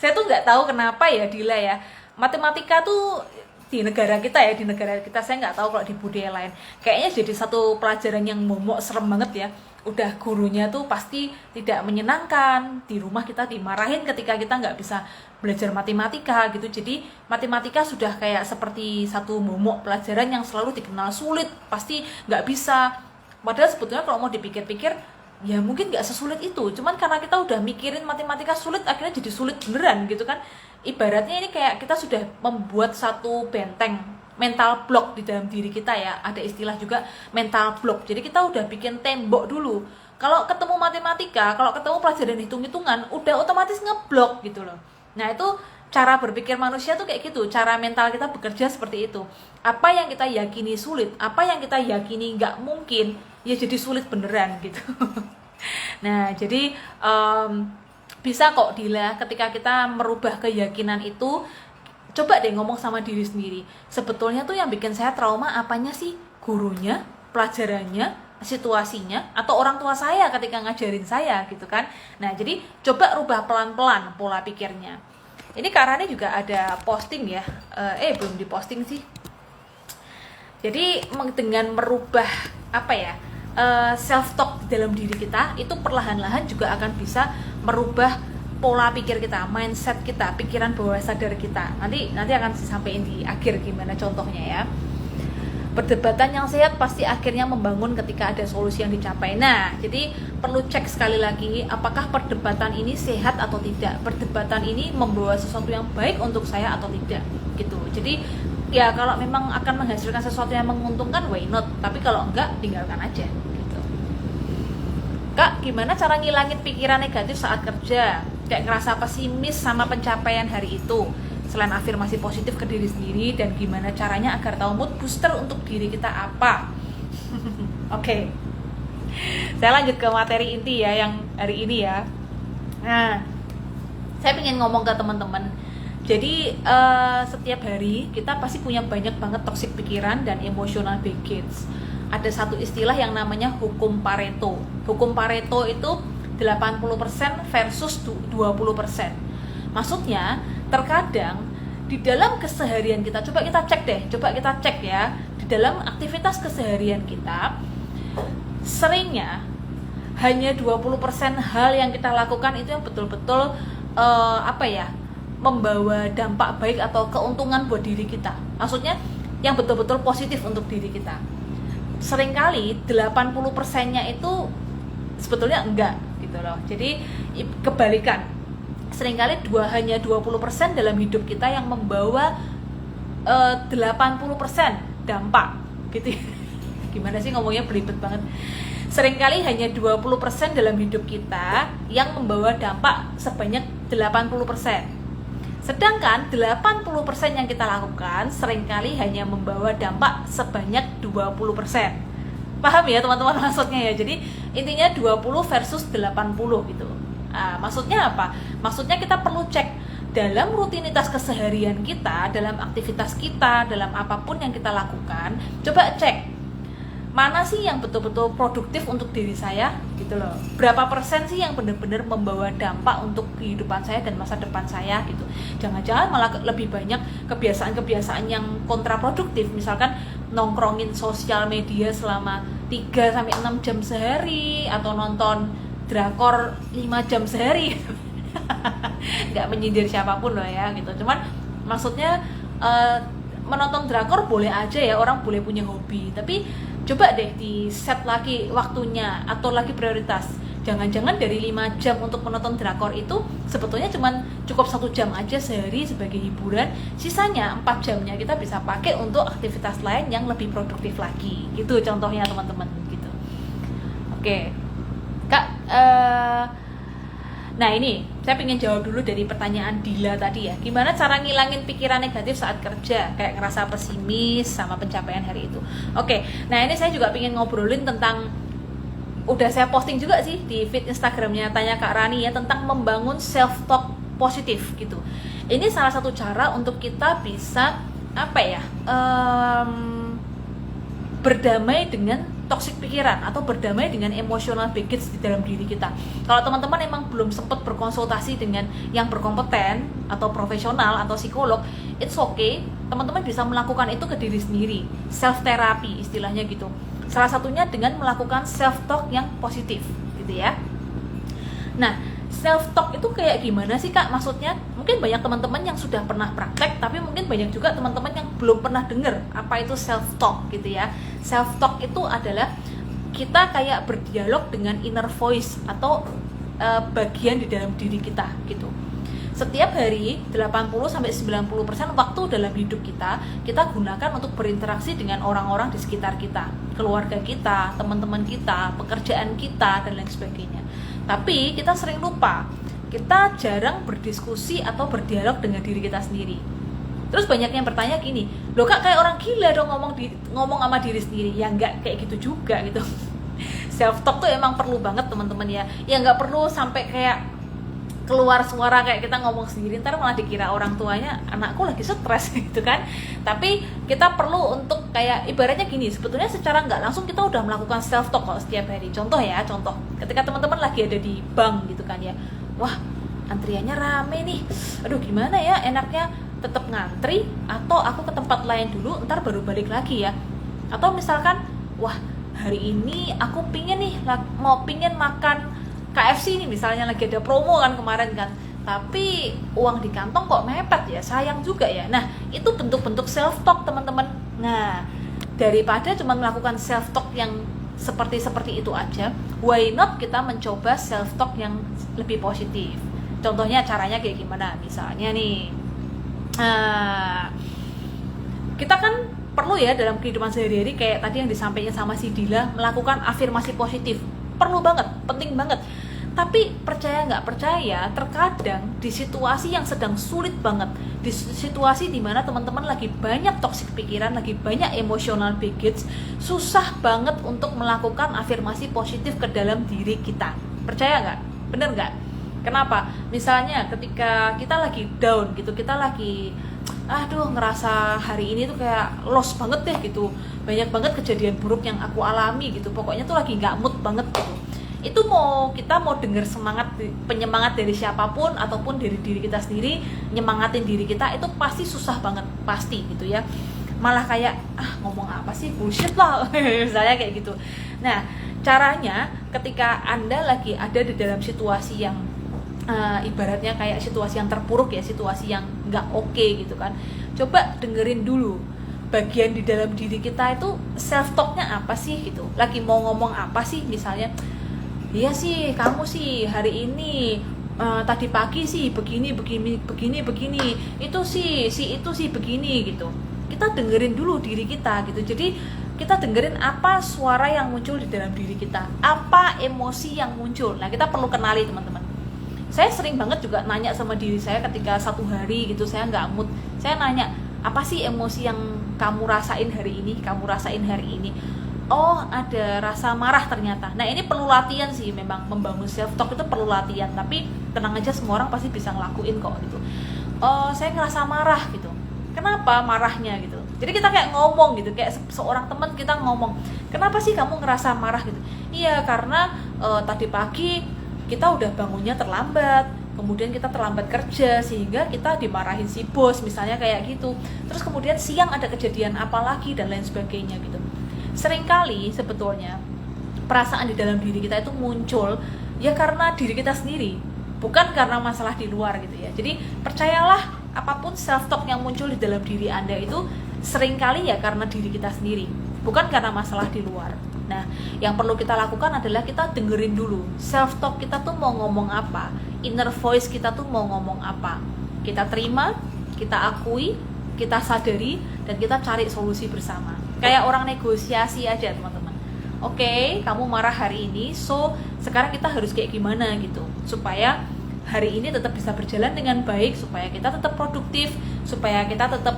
Saya tuh nggak tahu kenapa ya, Dila ya. Matematika tuh di negara kita saya nggak tahu kalau di budaya lain. Kayaknya jadi satu pelajaran yang momok, serem banget ya. Udah gurunya tuh pasti tidak menyenangkan. Di rumah kita dimarahin ketika kita nggak bisa belajar matematika gitu. Jadi matematika sudah kayak seperti satu momok pelajaran yang selalu dikenal sulit, pasti nggak bisa. Padahal sebetulnya kalau mau dipikir-pikir, ya mungkin nggak sesulit itu, cuman karena kita udah mikirin matematika sulit, akhirnya jadi sulit beneran gitu kan. Ibaratnya ini kayak kita sudah membuat satu benteng mental block di dalam diri kita ya. Ada istilah juga mental block. Jadi kita udah bikin tembok dulu. Kalau ketemu matematika, kalau ketemu pelajaran hitung-hitungan, udah otomatis ngeblok gitu loh. Nah itu cara berpikir manusia tuh kayak gitu. Cara mental kita bekerja seperti itu. Apa yang kita yakini sulit, apa yang kita yakini nggak mungkin, ya jadi sulit beneran gitu. Nah jadi bisa kok Dila, ketika kita merubah keyakinan itu, coba deh ngomong sama diri sendiri. Sebetulnya tuh yang bikin saya trauma apanya sih? Gurunya, pelajarannya, situasinya, atau orang tua saya ketika ngajarin saya gitu kan. Nah jadi coba rubah pelan-pelan pola pikirnya. Ini Kak Rani juga ada posting ya, belum diposting sih. Jadi dengan merubah apa ya, self talk dalam diri kita, itu perlahan-lahan juga akan bisa merubah pola pikir kita, mindset kita, pikiran bawah sadar kita. Nanti akan disampaikan di akhir gimana contohnya ya. Perdebatan yang sehat pasti akhirnya membangun ketika ada solusi yang dicapai. Nah, jadi perlu cek sekali lagi apakah perdebatan ini sehat atau tidak. Perdebatan ini membawa sesuatu yang baik untuk saya atau tidak gitu. Jadi ya kalau memang akan menghasilkan sesuatu yang menguntungkan, why not? Tapi kalau enggak, tinggalkan aja gitu. Kak, gimana cara ngilangin pikiran negatif saat kerja? Kayak ngerasa pesimis sama pencapaian hari itu. Selain afirmasi positif ke diri sendiri, dan gimana caranya agar tahu mood booster untuk diri kita apa. Oke. Saya lanjut ke materi inti ya yang hari ini ya. Nah, saya ingin ngomong ke teman-teman. Jadi setiap hari kita pasti punya banyak banget toxic pikiran dan emotional baggage. Ada satu istilah yang namanya hukum Pareto. Hukum Pareto itu 80% versus 20%. Maksudnya terkadang di dalam keseharian kita, coba kita cek ya, di dalam aktivitas keseharian kita, seringnya hanya 20% hal yang kita lakukan itu yang betul-betul membawa dampak baik atau keuntungan buat diri kita. Maksudnya yang betul-betul positif untuk diri kita. Seringkali 80%-nya itu sebetulnya enggak gitu loh. Jadi kebalikan. Seringkali hanya 20% dalam hidup kita yang membawa 80% dampak gitu. Gimana sih ngomongnya, belibet banget. Seringkali hanya 20% dalam hidup kita yang membawa dampak sebanyak 80%. Sedangkan 80% yang kita lakukan seringkali hanya membawa dampak sebanyak 20%. Paham ya teman-teman maksudnya ya? Jadi intinya 20 versus 80 gitu. Maksudnya apa? Maksudnya kita perlu cek dalam rutinitas keseharian kita, dalam aktivitas kita, dalam apapun yang kita lakukan, coba cek mana sih yang betul-betul produktif untuk diri saya gitu loh. Berapa persen sih yang benar-benar membawa dampak untuk kehidupan saya dan masa depan saya gitu. Jangan-jangan malah lebih banyak kebiasaan-kebiasaan yang kontraproduktif, misalkan nongkrongin sosial media selama 3-6 jam sehari, atau nonton drakor 5 jam sehari. Nggak menyindir siapapun loh ya gitu. Cuman maksudnya menonton drakor boleh aja ya, orang boleh punya hobi, tapi coba deh di set lagi waktunya, atur lagi prioritas. Jangan-jangan dari 5 jam untuk menonton drakor itu sebetulnya cuman cukup 1 jam aja sehari sebagai hiburan, sisanya 4 jamnya kita bisa pakai untuk aktivitas lain yang lebih produktif lagi gitu contohnya teman-teman gitu. Oke Kak, nah ini saya pengen jawab dulu dari pertanyaan Dila tadi ya. Gimana cara ngilangin pikiran negatif saat kerja, kayak ngerasa pesimis sama pencapaian hari itu. Oke, nah ini saya juga pengen ngobrolin tentang, udah saya posting juga sih di feed Instagramnya Tanya Kak Rani ya, tentang membangun self talk positif gitu. Ini salah satu cara untuk kita bisa berdamai dengan toxic pikiran atau berdamai dengan emotional baggage di dalam diri kita. Kalau teman-teman emang belum sempat berkonsultasi dengan yang berkompeten atau profesional atau psikolog, it's okay, teman-teman bisa melakukan itu ke diri sendiri, self therapy istilahnya gitu. Salah satunya dengan melakukan self talk yang positif gitu ya. Nah, self talk itu kayak gimana sih Kak? Maksudnya mungkin banyak teman-teman yang sudah pernah praktek, tapi mungkin banyak juga teman-teman yang belum pernah dengar apa itu self talk gitu ya. Self talk itu adalah kita kayak berdialog dengan inner voice atau bagian di dalam diri kita gitu. Setiap hari 80-90% waktu dalam hidup kita gunakan untuk berinteraksi dengan orang-orang di sekitar kita, keluarga kita, teman-teman kita, pekerjaan kita, dan lain sebagainya. Tapi kita sering lupa, kita jarang berdiskusi atau berdialog dengan diri kita sendiri. Terus banyak yang bertanya gini, loh Kak, kayak orang gila dong ngomong sama diri sendiri. Ya nggak kayak gitu juga gitu. Self talk tuh emang perlu banget teman-teman ya. Ya nggak perlu sampai kayak keluar suara kayak kita ngomong sendiri, ntar malah dikira orang tuanya anakku lagi stres gitu kan. Tapi kita perlu untuk kayak ibaratnya gini, sebetulnya secara nggak langsung kita udah melakukan self talk kok setiap hari. Contoh ketika teman-teman lagi ada di bank gitu kan ya, wah antriannya rame nih, aduh gimana ya, enaknya tetap ngantri atau aku ke tempat lain dulu ntar baru balik lagi ya. Atau misalkan wah hari ini aku pingin makan KFC ini misalnya, lagi ada promo kan kemarin kan, tapi uang di kantong kok mepet ya, sayang juga ya. Nah itu bentuk-bentuk self talk teman-teman. Nah daripada cuma melakukan self talk yang seperti itu aja, why not kita mencoba self talk yang lebih positif. Contohnya caranya kayak gimana, misalnya nih kita kan perlu ya dalam kehidupan sehari-hari, kayak tadi yang disampaikan sama si Dila, melakukan afirmasi positif. Perlu banget, penting banget. Tapi percaya nggak percaya, terkadang di situasi yang sedang sulit banget, di situasi dimana teman-teman lagi banyak toksik pikiran, lagi banyak emotional baggage, susah banget untuk melakukan afirmasi positif ke dalam diri kita. Percaya nggak? Bener nggak? Kenapa? Misalnya ketika kita lagi down gitu, kita lagi ngerasa hari ini tuh kayak lost banget deh gitu, banyak banget kejadian buruk yang aku alami gitu, pokoknya tuh lagi nggak mood banget gitu. Itu kita mau dengar penyemangat dari siapapun ataupun dari diri kita sendiri, nyemangatin diri kita itu pasti susah banget, pasti gitu ya. Malah kayak ngomong apa sih, bullshit lah misalnya kayak gitu. Nah caranya ketika Anda lagi ada di dalam situasi yang ibaratnya kayak situasi yang terpuruk ya, situasi yang nggak oke gitu kan, coba dengerin dulu bagian di dalam diri kita itu self talknya apa sih gitu, lagi mau ngomong apa sih. Misalnya, iya sih kamu sih hari ini tadi pagi sih begini, itu sih begini gitu. Kita dengerin dulu diri kita gitu. Jadi kita dengerin apa suara yang muncul di dalam diri kita, apa emosi yang muncul. Nah kita perlu kenali teman-teman. Saya sering banget juga nanya sama diri saya ketika satu hari gitu saya nggak mood, saya nanya, apa sih emosi yang kamu rasain hari ini? Oh ada rasa marah ternyata. Nah ini perlu latihan sih, memang membangun self talk itu perlu latihan, tapi tenang aja, semua orang pasti bisa ngelakuin kok gitu. Oh saya ngerasa marah gitu, kenapa marahnya gitu. Jadi kita kayak ngomong gitu, kayak seorang teman kita ngomong, kenapa sih kamu ngerasa marah gitu. Iya karena tadi pagi kita udah bangunnya terlambat, kemudian kita terlambat kerja sehingga kita dimarahin si bos misalnya kayak gitu. Terus kemudian siang ada kejadian apa lagi dan lain sebagainya gitu. Seringkali sebetulnya perasaan di dalam diri kita itu muncul ya karena diri kita sendiri, bukan karena masalah di luar gitu ya. Jadi percayalah, apapun self talk yang muncul di dalam diri Anda itu seringkali ya karena diri kita sendiri, bukan karena masalah di luar. Nah, yang perlu kita lakukan adalah kita dengerin dulu self talk kita tuh mau ngomong apa, inner voice kita tuh mau ngomong apa. Kita terima, kita akui, kita sadari, dan kita cari solusi bersama. Kayak orang negosiasi aja teman-teman. Oke, kamu marah hari ini, so sekarang kita harus kayak gimana gitu, supaya hari ini tetap bisa berjalan dengan baik, supaya kita tetap produktif, supaya kita tetap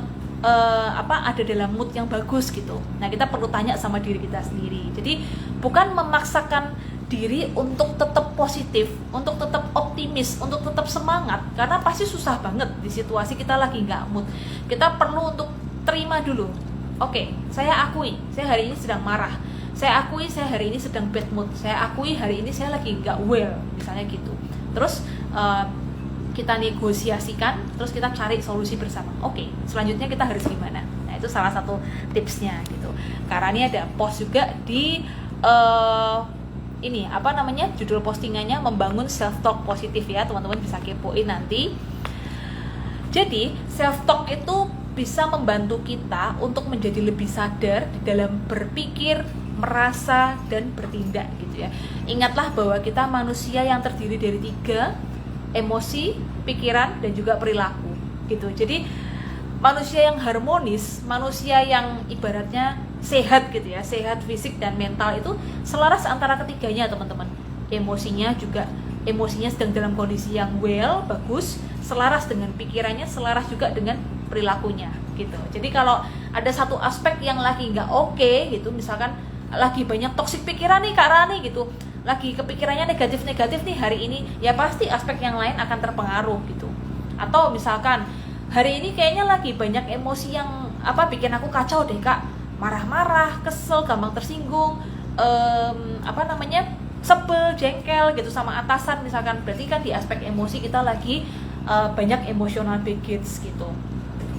ada dalam mood yang bagus gitu. Nah kita perlu tanya sama diri kita sendiri. Jadi bukan memaksakan diri untuk tetap positif, untuk tetap optimis, untuk tetap semangat, karena pasti susah banget di situasi kita lagi nggak mood. Kita perlu untuk terima dulu. Oke, saya akui saya hari ini sedang marah, saya akui saya hari ini sedang bad mood, saya akui hari ini saya lagi nggak well misalnya gitu. Terus kita negosiasikan, terus kita cari solusi bersama. Oke, selanjutnya kita harus gimana? Nah itu salah satu tipsnya gitu. Karena ini ada post juga di judul postingannya membangun self talk positif ya, teman-teman bisa kepoin nanti. Jadi self talk itu bisa membantu kita untuk menjadi lebih sadar di dalam berpikir, merasa, dan bertindak gitu ya. Ingatlah bahwa kita manusia yang terdiri dari 3, emosi, pikiran, dan juga perilaku gitu. Jadi manusia yang harmonis, manusia yang ibaratnya sehat gitu ya, sehat fisik dan mental itu selaras antara ketiganya teman-teman. Emosinya sedang dalam kondisi yang well, bagus, selaras dengan pikirannya, selaras juga dengan perilakunya gitu. Jadi kalau ada satu aspek yang lagi nggak oke gitu, misalkan lagi banyak toksik pikiran nih Kak Rani gitu, lagi kepikirannya negatif-negatif nih hari ini, ya pasti aspek yang lain akan terpengaruh gitu. Atau misalkan hari ini kayaknya lagi banyak emosi yang bikin aku kacau deh Kak, marah-marah, kesel, gampang tersinggung, sebel, jengkel gitu sama atasan misalkan, berarti kan di aspek emosi kita lagi banyak emotional baggage gitu.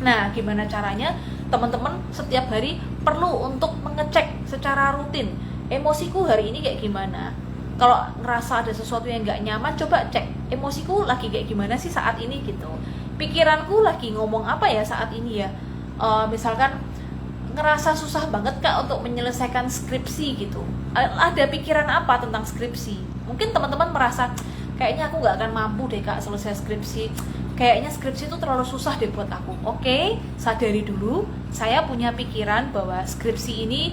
Nah, gimana caranya? Teman-teman setiap hari perlu untuk mengecek secara rutin, emosiku hari ini kayak gimana. Kalau ngerasa ada sesuatu yang nggak nyaman, coba cek emosiku lagi kayak gimana sih saat ini gitu. Pikiranku lagi ngomong apa ya saat ini ya. Misalkan ngerasa susah banget Kak untuk menyelesaikan skripsi gitu. Ada pikiran apa tentang skripsi? Mungkin teman-teman merasa kayaknya aku nggak akan mampu deh Kak selesai skripsi. Kayaknya skripsi itu terlalu susah deh buat aku. Oke, sadari dulu, saya punya pikiran bahwa skripsi ini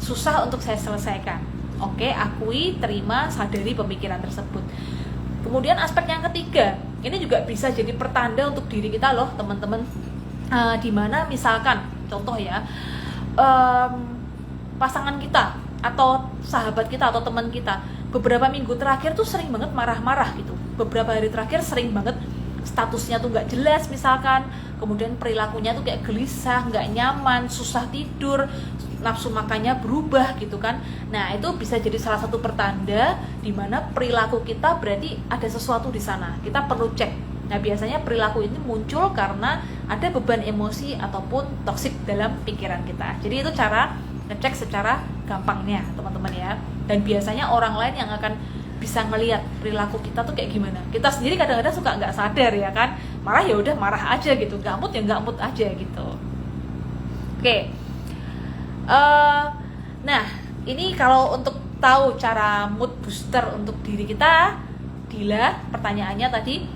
susah untuk saya selesaikan. Oke, akui, terima, sadari pemikiran tersebut. Kemudian aspek yang ketiga, ini juga bisa jadi pertanda untuk diri kita loh teman-teman. Dimana misalkan, contoh ya, pasangan kita atau sahabat kita atau teman kita beberapa minggu terakhir tuh sering banget marah-marah gitu. Beberapa hari terakhir sering banget statusnya tuh nggak jelas misalkan, kemudian perilakunya tuh kayak gelisah, nggak nyaman, susah tidur, nafsu makannya berubah gitu kan. Nah itu bisa jadi salah satu pertanda di mana perilaku kita berarti ada sesuatu di sana, kita perlu cek. Nah biasanya perilaku ini muncul karena ada beban emosi ataupun toksik dalam pikiran kita. Jadi itu cara ngecek secara gampangnya teman-teman ya. Dan biasanya orang lain yang akan bisa ngelihat perilaku kita tuh kayak gimana. Kita sendiri kadang-kadang suka nggak sadar ya kan, marah ya udah marah aja gitu, nggak mood ya nggak mood aja gitu. Oke. Nah ini kalau untuk tahu cara mood booster untuk diri kita, Dila, pertanyaannya tadi,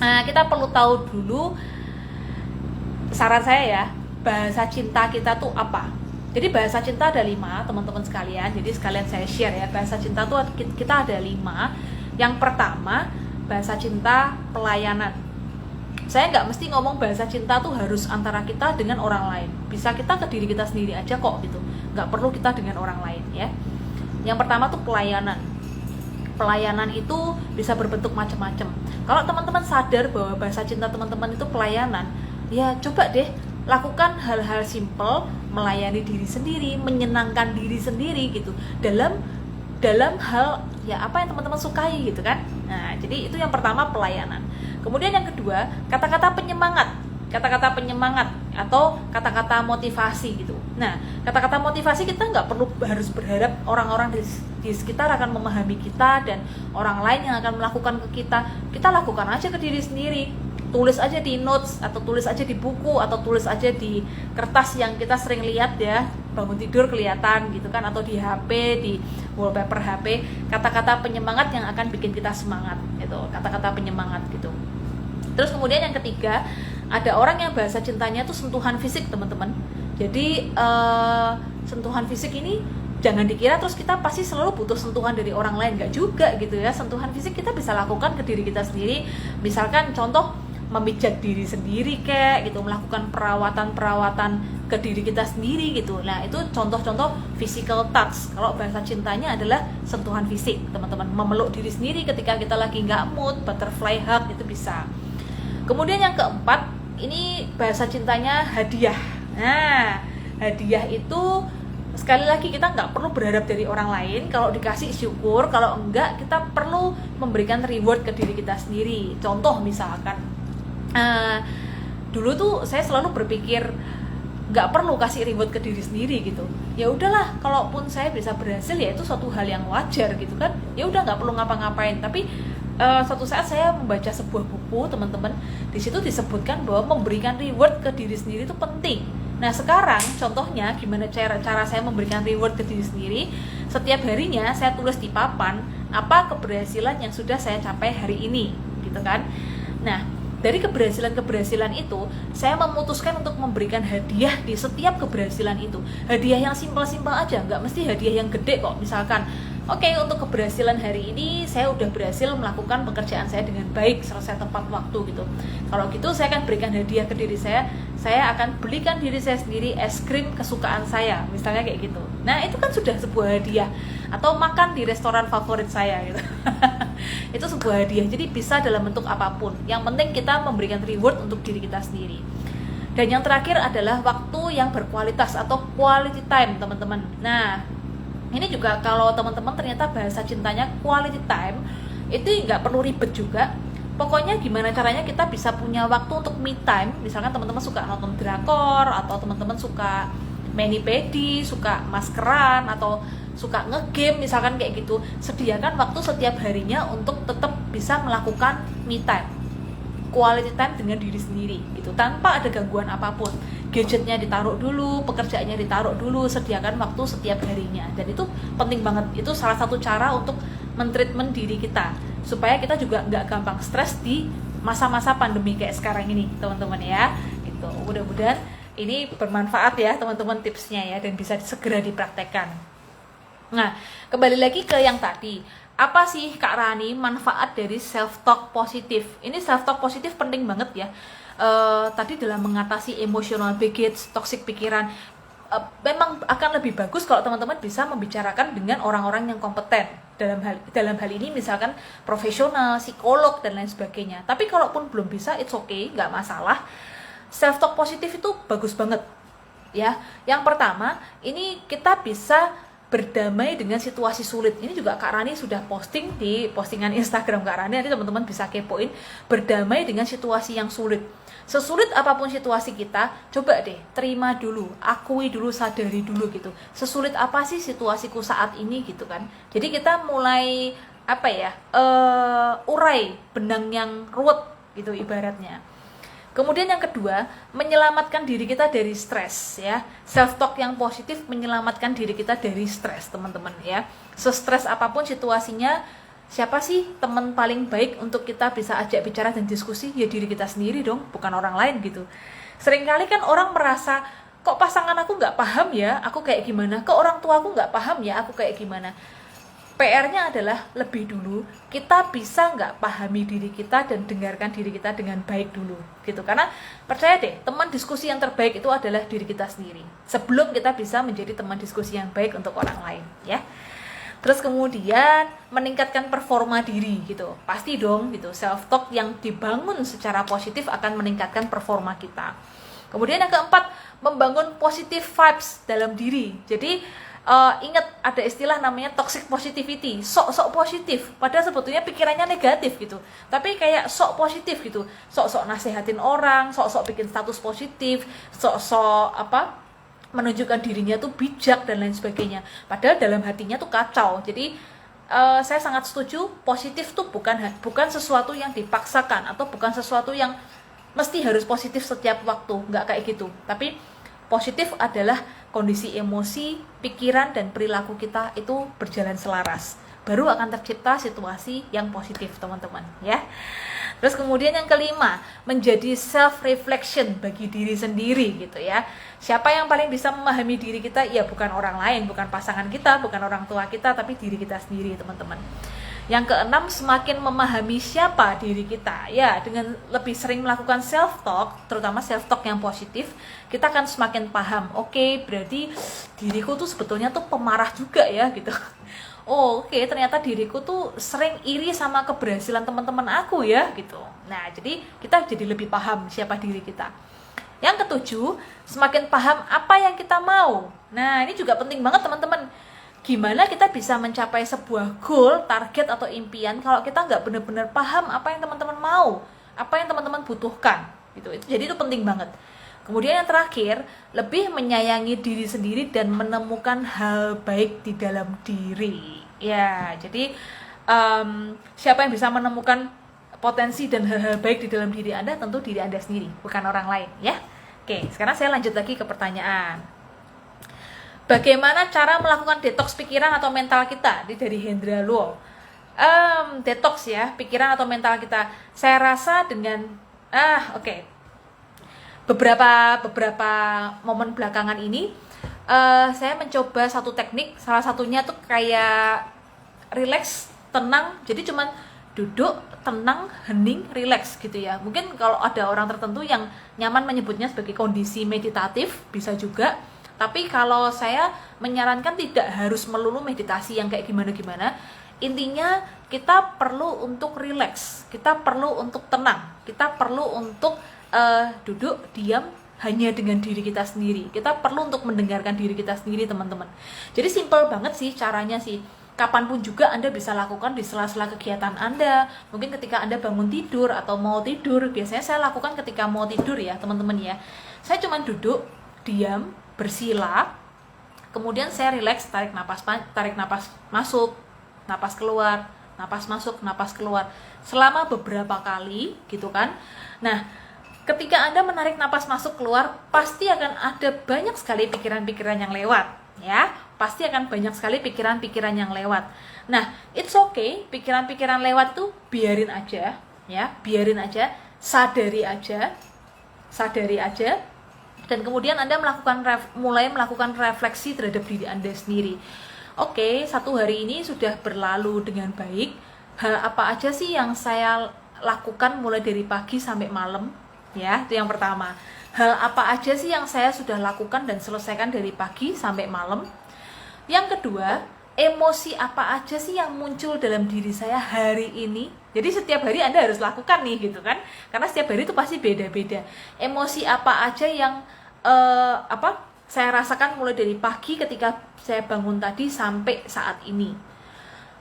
kita perlu tahu dulu, saran saya ya, bahasa cinta kita tuh apa. Jadi bahasa cinta ada 5 teman-teman sekalian. Jadi sekalian saya share ya, bahasa cinta tuh kita ada 5. Yang pertama, bahasa cinta pelayanan. Saya nggak mesti ngomong bahasa cinta tuh harus antara kita dengan orang lain. Bisa kita ke diri kita sendiri aja kok gitu. Nggak perlu kita dengan orang lain ya. Yang pertama tuh pelayanan. Pelayanan itu bisa berbentuk macam-macam. Kalau teman-teman sadar bahwa bahasa cinta teman-teman itu pelayanan, ya coba deh lakukan hal-hal simple, melayani diri sendiri, menyenangkan diri sendiri gitu, dalam hal ya apa yang teman-teman sukai gitu kan. Nah jadi itu yang pertama, pelayanan. Kemudian yang kedua, kata-kata penyemangat atau kata-kata motivasi gitu. Nah kata-kata motivasi kita nggak perlu harus berharap orang-orang di sekitar akan memahami kita dan orang lain yang akan melakukan ke kita. Kita lakukan aja ke diri sendiri. Tulis aja di notes, atau tulis aja di buku, atau tulis aja di kertas yang kita sering lihat ya, bangun tidur kelihatan gitu kan, atau di HP, di wallpaper HP, kata-kata penyemangat yang akan bikin kita semangat gitu, kata-kata penyemangat gitu. Terus kemudian yang ketiga, ada orang yang bahasa cintanya tuh sentuhan fisik teman-teman. Jadi sentuhan fisik ini jangan dikira terus kita pasti selalu butuh sentuhan dari orang lain, nggak juga gitu ya. Sentuhan fisik kita bisa lakukan ke diri kita sendiri. Misalkan contoh memijat diri sendiri kayak gitu, melakukan perawatan ke diri kita sendiri gitu. Nah itu contoh-contoh physical touch. Kalau bahasa cintanya adalah sentuhan fisik teman-teman, memeluk diri sendiri ketika kita lagi nggak mood, butterfly hug itu bisa. Kemudian yang keempat, ini bahasa cintanya hadiah. Nah hadiah itu sekali lagi kita nggak perlu berharap dari orang lain. Kalau dikasih syukur, kalau enggak kita perlu memberikan reward ke diri kita sendiri. Contoh misalkan, dulu tuh saya selalu berpikir nggak perlu kasih reward ke diri sendiri gitu. Ya udahlah, kalaupun saya bisa berhasil ya itu suatu hal yang wajar gitu kan. Ya udah nggak perlu ngapa-ngapain. Tapi suatu saat saya membaca sebuah buku teman-teman, di situ disebutkan bahwa memberikan reward ke diri sendiri itu penting. Nah sekarang contohnya gimana cara saya memberikan reward ke diri sendiri. Setiap harinya saya tulis di papan apa keberhasilan yang sudah saya capai hari ini gitu kan. Nah, dari keberhasilan-keberhasilan itu, saya memutuskan untuk memberikan hadiah di setiap keberhasilan itu. Hadiah yang simpel-simpel aja, nggak mesti hadiah yang gede kok. Misalkan, oke, untuk keberhasilan hari ini, saya udah berhasil melakukan pekerjaan saya dengan baik, selesai tepat waktu gitu. Kalau gitu, saya akan berikan hadiah ke diri saya akan belikan diri saya sendiri es krim kesukaan saya, misalnya kayak gitu. Nah, itu kan sudah sebuah hadiah. Atau makan di restoran favorit saya gitu. Itu sebuah hadiah, jadi bisa dalam bentuk apapun. Yang penting kita memberikan reward untuk diri kita sendiri. Dan yang terakhir adalah waktu yang berkualitas atau quality time, teman-teman. Nah, ini juga kalau teman-teman ternyata bahasa cintanya quality time, itu nggak perlu ribet juga. Pokoknya gimana caranya kita bisa punya waktu untuk me time. Misalkan teman-teman suka nonton drakor, atau teman-teman suka mani-pedi, suka maskeran, atau suka ngegame misalkan kayak gitu. Sediakan waktu setiap harinya untuk tetap bisa melakukan me time, quality time dengan diri sendiri gitu, tanpa ada gangguan apapun. Gadgetnya ditaruh dulu, pekerjaannya ditaruh dulu, sediakan waktu setiap harinya. Dan itu penting banget. Itu salah satu cara untuk mentreatment diri kita, supaya kita juga nggak gampang stres di masa-masa pandemi kayak sekarang ini, teman-teman ya. Gitu. Mudah-mudahan ini bermanfaat ya teman-teman tipsnya ya, dan bisa segera dipraktekkan. Nah, kembali lagi ke yang tadi. Apa sih Kak Rani manfaat dari self-talk positif? Ini self-talk positif penting banget ya. Tadi dalam mengatasi emotional baggage, toxic pikiran, memang akan lebih bagus kalau teman-teman bisa membicarakan dengan orang-orang yang kompeten dalam hal ini, misalkan profesional, psikolog dan lain sebagainya. Tapi kalaupun belum bisa, it's okay, nggak masalah. Self talk positif itu bagus banget ya. Yang pertama, ini kita bisa berdamai dengan situasi sulit. Ini juga Kak Rani sudah posting di postingan Instagram Kak Rani, nanti teman-teman bisa kepoin. Berdamai dengan situasi yang sulit. Sesulit apapun situasi kita, coba deh terima dulu, akui dulu, sadari dulu gitu. Sesulit apa sih situasiku saat ini gitu kan. Jadi kita mulai urai benang yang ruwet gitu ibaratnya. Kemudian yang kedua, menyelamatkan diri kita dari stres ya. Self talk yang positif menyelamatkan diri kita dari stres, teman-teman ya. Se-stres apapun situasinya, siapa sih teman paling baik untuk kita bisa ajak bicara dan diskusi? Ya diri kita sendiri dong, bukan orang lain gitu. Seringkali kan orang merasa, kok pasangan aku nggak paham ya, aku kayak gimana? Kok orang tua aku nggak paham ya, aku kayak gimana? PR-nya adalah lebih dulu kita bisa nggak pahami diri kita dan dengarkan diri kita dengan baik dulu gitu. Karena percaya deh, teman diskusi yang terbaik itu adalah diri kita sendiri sebelum kita bisa menjadi teman diskusi yang baik untuk orang lain ya. Terus kemudian meningkatkan performa diri gitu, pasti dong gitu. Self talk yang dibangun secara positif akan meningkatkan performa kita. Kemudian yang keempat, membangun positive vibes dalam diri. Jadi ingat ada istilah namanya toxic positivity, sok-sok positif, padahal sebetulnya pikirannya negatif gitu, tapi kayak sok positif gitu, sok-sok nasehatin orang, sok-sok bikin status positif, sok-sok menunjukkan dirinya tuh bijak dan lain sebagainya, padahal dalam hatinya tuh kacau. Jadi saya sangat setuju, positif tuh bukan sesuatu yang dipaksakan atau bukan sesuatu yang mesti harus positif setiap waktu, nggak kayak gitu. Tapi positif adalah kondisi emosi, pikiran, dan perilaku kita itu berjalan selaras. Baru akan tercipta situasi yang positif, teman-teman ya. Terus kemudian yang kelima, menjadi self-reflection bagi diri sendiri gitu ya. Siapa yang paling bisa memahami diri kita? Ya bukan orang lain, bukan pasangan kita, bukan orang tua kita, tapi diri kita sendiri, teman-teman. Yang keenam, semakin memahami siapa diri kita. Ya, dengan lebih sering melakukan self-talk, terutama self-talk yang positif, kita akan semakin paham. Oke, berarti diriku tuh sebetulnya tuh pemarah juga ya, gitu. Oh, oke, ternyata diriku tuh sering iri sama keberhasilan teman-teman aku ya, gitu. Nah, jadi kita jadi lebih paham siapa diri kita. Yang ketujuh, semakin paham apa yang kita mau. Nah, ini juga penting banget, teman-teman. Gimana kita bisa mencapai sebuah goal, target, atau impian kalau kita nggak benar-benar paham apa yang teman-teman mau, apa yang teman-teman butuhkan gitu. Jadi itu penting banget. Kemudian yang terakhir, lebih menyayangi diri sendiri dan menemukan hal baik di dalam diri ya. Jadi siapa yang bisa menemukan potensi dan hal-hal baik di dalam diri Anda? Tentu diri Anda sendiri, bukan orang lain ya. Oke, sekarang saya lanjut lagi ke pertanyaan. Bagaimana cara melakukan detox pikiran atau mental kita? Ini dari Hendra Luo. detox ya pikiran atau mental kita. Saya rasa dengan beberapa momen belakangan ini saya mencoba satu teknik, salah satunya tuh kayak relax, tenang, jadi cuman duduk, tenang, hening, relax gitu ya. Mungkin kalau ada orang tertentu yang nyaman menyebutnya sebagai kondisi meditatif, bisa juga. Tapi kalau saya menyarankan tidak harus melulu meditasi yang kayak gimana-gimana. Intinya kita perlu untuk relax, kita perlu untuk tenang, kita perlu untuk duduk, diam, hanya dengan diri kita sendiri. Kita perlu untuk mendengarkan diri kita sendiri, teman-teman. Jadi simple banget sih caranya sih. Kapanpun juga Anda bisa lakukan di sela-sela kegiatan Anda. Mungkin ketika Anda bangun tidur atau mau tidur. Biasanya saya lakukan ketika mau tidur ya, teman-teman ya. Saya cuma duduk, diam, bersila. Kemudian saya relax, tarik napas masuk, napas keluar, napas masuk, napas keluar. Selama beberapa kali gitu kan. Nah, ketika Anda menarik napas masuk keluar, pasti akan ada banyak sekali pikiran-pikiran yang lewat, ya. Pasti akan banyak sekali pikiran-pikiran yang lewat. Nah, it's okay, pikiran-pikiran lewat tuh biarin aja, ya, biarin aja, sadari aja. Dan kemudian Anda mulai melakukan refleksi terhadap diri Anda sendiri. Oke, satu hari ini sudah berlalu dengan baik. Hal apa aja sih yang saya lakukan mulai dari pagi sampai malam? Ya, itu yang pertama. Hal apa aja sih yang saya sudah lakukan dan selesaikan dari pagi sampai malam? Yang kedua, emosi apa aja sih yang muncul dalam diri saya hari ini? Jadi setiap hari Anda harus lakukan nih gitu kan? Karena setiap hari itu pasti beda-beda. Emosi apa aja yang saya rasakan mulai dari pagi ketika saya bangun tadi sampai saat ini.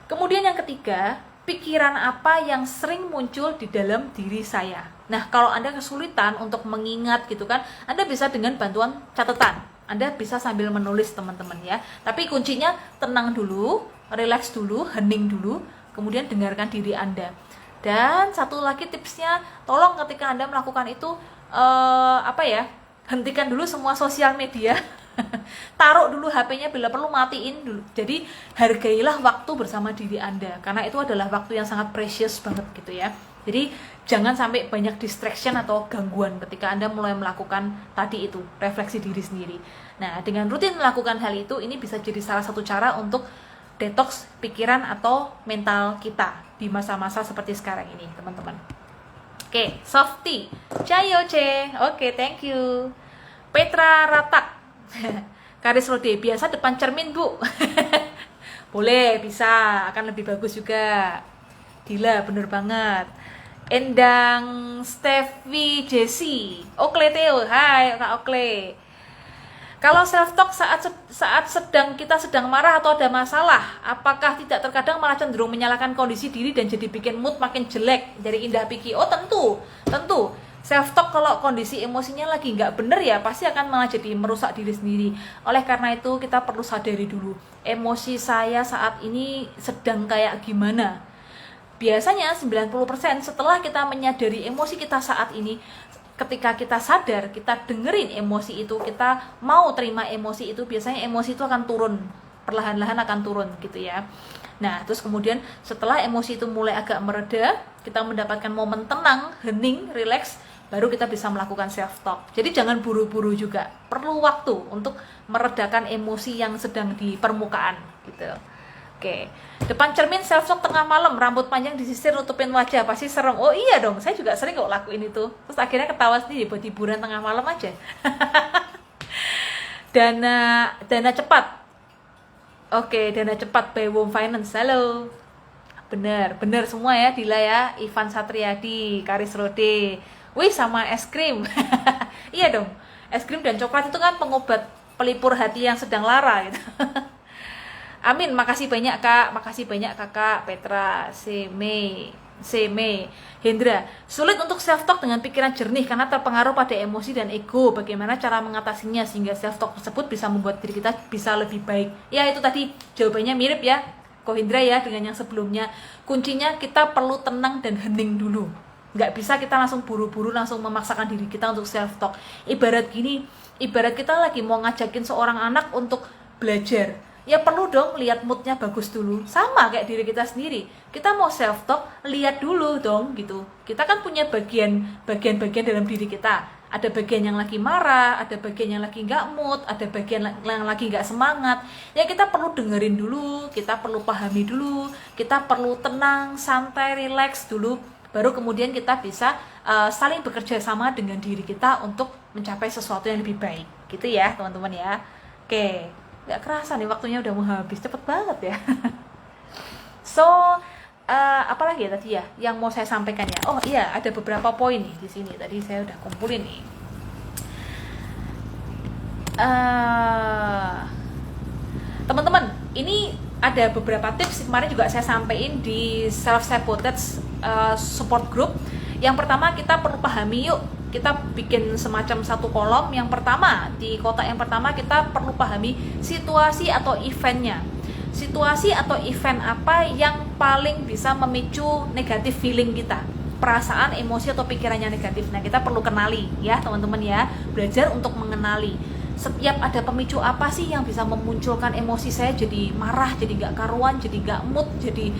Kemudian yang ketiga, pikiran apa yang sering muncul di dalam diri saya. Nah, kalau Anda kesulitan untuk mengingat gitu kan, Anda bisa dengan bantuan catatan. Anda bisa sambil menulis, teman-teman ya. Tapi kuncinya tenang dulu, relax dulu, hening dulu, kemudian dengarkan diri Anda. Dan satu lagi tipsnya, tolong ketika Anda melakukan itu hentikan dulu semua sosial media. Taruh dulu HP-nya, bila perlu matiin dulu. Jadi hargailah waktu bersama diri Anda, karena itu adalah waktu yang sangat precious banget gitu ya. Jadi jangan sampai banyak distraction atau gangguan ketika Anda mulai melakukan tadi itu, refleksi diri sendiri. Nah, dengan rutin melakukan hal itu, ini bisa jadi salah satu cara untuk detox pikiran atau mental kita di masa-masa seperti sekarang ini, teman-teman. Oke, Softy, Cayo C. Oke, thank you. Petra Ratak. Karis Rode, biasa depan cermin, Bu. Boleh, bisa, akan lebih bagus juga. Gila, bener banget. Endang Steffi Jessie, Okle Theo, hai Kak Okle. Kalau self talk saat kita sedang marah atau ada masalah, apakah tidak terkadang malah cenderung menyalahkan kondisi diri dan jadi bikin mood makin jelek dari indah pikir? Oh tentu. Self talk kalau kondisi emosinya lagi nggak bener ya pasti akan malah jadi merusak diri sendiri. Oleh karena itu kita perlu sadari dulu, emosi saya saat ini sedang kayak gimana. Biasanya 90% setelah kita menyadari emosi kita saat ini, ketika kita sadar, kita dengerin emosi itu, kita mau terima emosi itu, biasanya emosi itu akan turun, perlahan-lahan akan turun gitu ya. Nah, terus kemudian setelah emosi itu mulai agak mereda, kita mendapatkan momen tenang, hening, relax, baru kita bisa melakukan self talk. Jadi jangan buru-buru juga, perlu waktu untuk meredakan emosi yang sedang di permukaan gitu. Oke, depan cermin self talk tengah malam, rambut panjang disisir nutupin wajah, pasti serem. Oh iya dong, saya juga sering kok lakuin itu. Terus akhirnya ketawa sendiri buat hiburan tengah malam aja. Dana cepat. Oke, dana cepat by Wom Finance. Halo. Bener semua ya, Dila ya, Ivan Satriadi, Karis Rode. Wih, sama es krim. Iya dong, es krim dan coklat itu kan pengobat pelipur hati yang sedang lara gitu. Amin, makasih banyak Kak, makasih banyak Kakak, Petra, Seme, Hendra. Sulit untuk self-talk dengan pikiran jernih karena terpengaruh pada emosi dan ego. Bagaimana cara mengatasinya sehingga self-talk tersebut bisa membuat diri kita bisa lebih baik? Ya itu tadi, jawabannya mirip ya, Ko Hendra ya, dengan yang sebelumnya. Kuncinya kita perlu tenang dan hening dulu. Nggak bisa kita langsung buru-buru, langsung memaksakan diri kita untuk self-talk. Ibarat kita lagi mau ngajakin seorang anak untuk belajar. ya perlu dong lihat moodnya bagus dulu. Sama kayak diri kita sendiri, kita mau self talk, lihat dulu dong gitu. Kita kan punya bagian dalam diri kita. Ada bagian yang lagi marah, ada bagian yang lagi nggak mood, ada bagian yang lagi nggak semangat. Ya kita perlu dengerin dulu, kita perlu pahami dulu, kita perlu tenang, santai, relax dulu. Baru kemudian kita bisa saling bekerja sama dengan diri kita untuk mencapai sesuatu yang lebih baik. Gitu ya teman-teman ya. Oke. Nggak kerasa nih waktunya udah mau habis, cepet banget ya. So apalagi ya tadi ya yang mau saya sampaikan ya. Oh iya, ada beberapa poin nih di sini, tadi saya udah kumpulin nih. Teman-teman, ini ada beberapa tips kemarin juga saya sampaikan di self sabotage support group. Yang pertama, kita perlu pahami yuk, kita bikin semacam satu kolom. Yang pertama, di kotak yang pertama kita perlu pahami situasi atau eventnya. Situasi atau event apa yang paling bisa memicu negatif feeling kita, perasaan, emosi atau pikirannya negatif. Nah, kita perlu kenali ya teman-teman ya, belajar untuk mengenali setiap ada pemicu apa sih yang bisa memunculkan emosi saya jadi marah, jadi gak karuan, jadi gak mood, jadi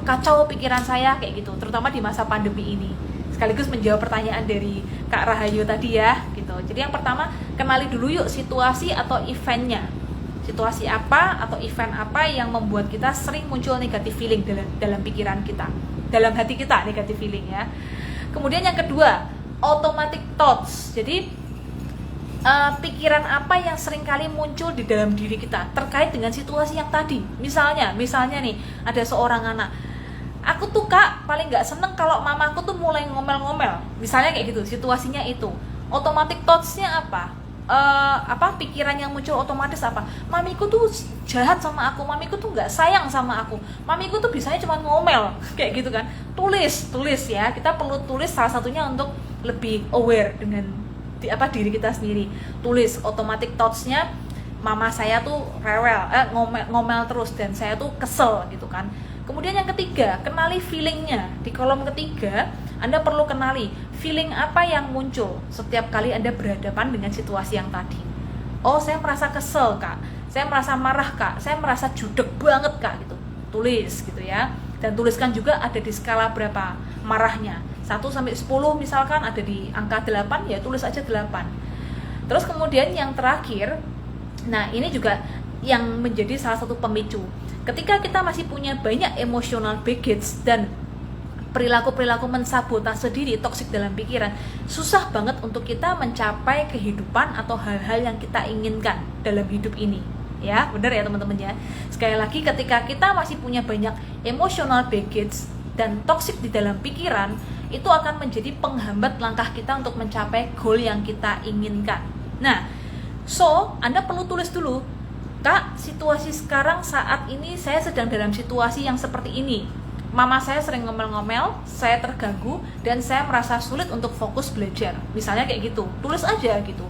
kacau pikiran saya kayak gitu, terutama di masa pandemi ini. Sekaligus menjawab pertanyaan dari Kak Rahayu tadi ya gitu. Jadi yang pertama, kenali dulu yuk situasi atau eventnya. Situasi apa atau event apa yang membuat kita sering muncul negatif feeling dalam pikiran kita, dalam hati kita, negatif feeling ya. Kemudian yang kedua, automatic thoughts. Jadi pikiran apa yang sering kali muncul di dalam diri kita terkait dengan situasi yang tadi. Misalnya nih, ada seorang anak, aku tuh Kak paling nggak seneng kalau mamaku tuh mulai ngomel-ngomel. Misalnya kayak gitu, situasinya itu. Automatic thoughts-nya apa? Pikiran yang muncul otomatis apa? Mamiku tuh jahat sama aku, mamiku tuh nggak sayang sama aku, mamiku tuh bisanya cuma ngomel, kayak gitu kan. Tulis ya, kita perlu tulis, salah satunya untuk lebih aware dengan diri kita sendiri. Tulis automatic thoughts-nya, mama saya tuh rewel, ngomel terus dan saya tuh kesel gitu kan. Kemudian yang ketiga, kenali feelingnya. Di kolom ketiga, Anda perlu kenali feeling apa yang muncul setiap kali Anda berhadapan dengan situasi yang tadi. Oh, saya merasa kesel Kak, saya merasa marah Kak, saya merasa judek banget Kak gitu. Tulis gitu ya. Dan tuliskan juga ada di skala berapa marahnya. 1-10 misalkan ada di angka 8, ya tulis aja 8. Terus kemudian yang terakhir, nah ini juga yang menjadi salah satu pemicu. Ketika kita masih punya banyak emotional baggage dan perilaku-perilaku mensabotase diri, toksik dalam pikiran, susah banget untuk kita mencapai kehidupan atau hal-hal yang kita inginkan dalam hidup ini. Ya, benar ya teman-teman ya. Sekali lagi, ketika kita masih punya banyak emotional baggage dan toksik di dalam pikiran, itu akan menjadi penghambat langkah kita untuk mencapai goal yang kita inginkan. Nah, so Anda perlu tulis dulu, Kak, situasi sekarang saat ini saya sedang dalam situasi yang seperti ini. Mama saya sering ngomel-ngomel, saya terganggu, dan saya merasa sulit untuk fokus belajar. Misalnya kayak gitu, tulis aja gitu.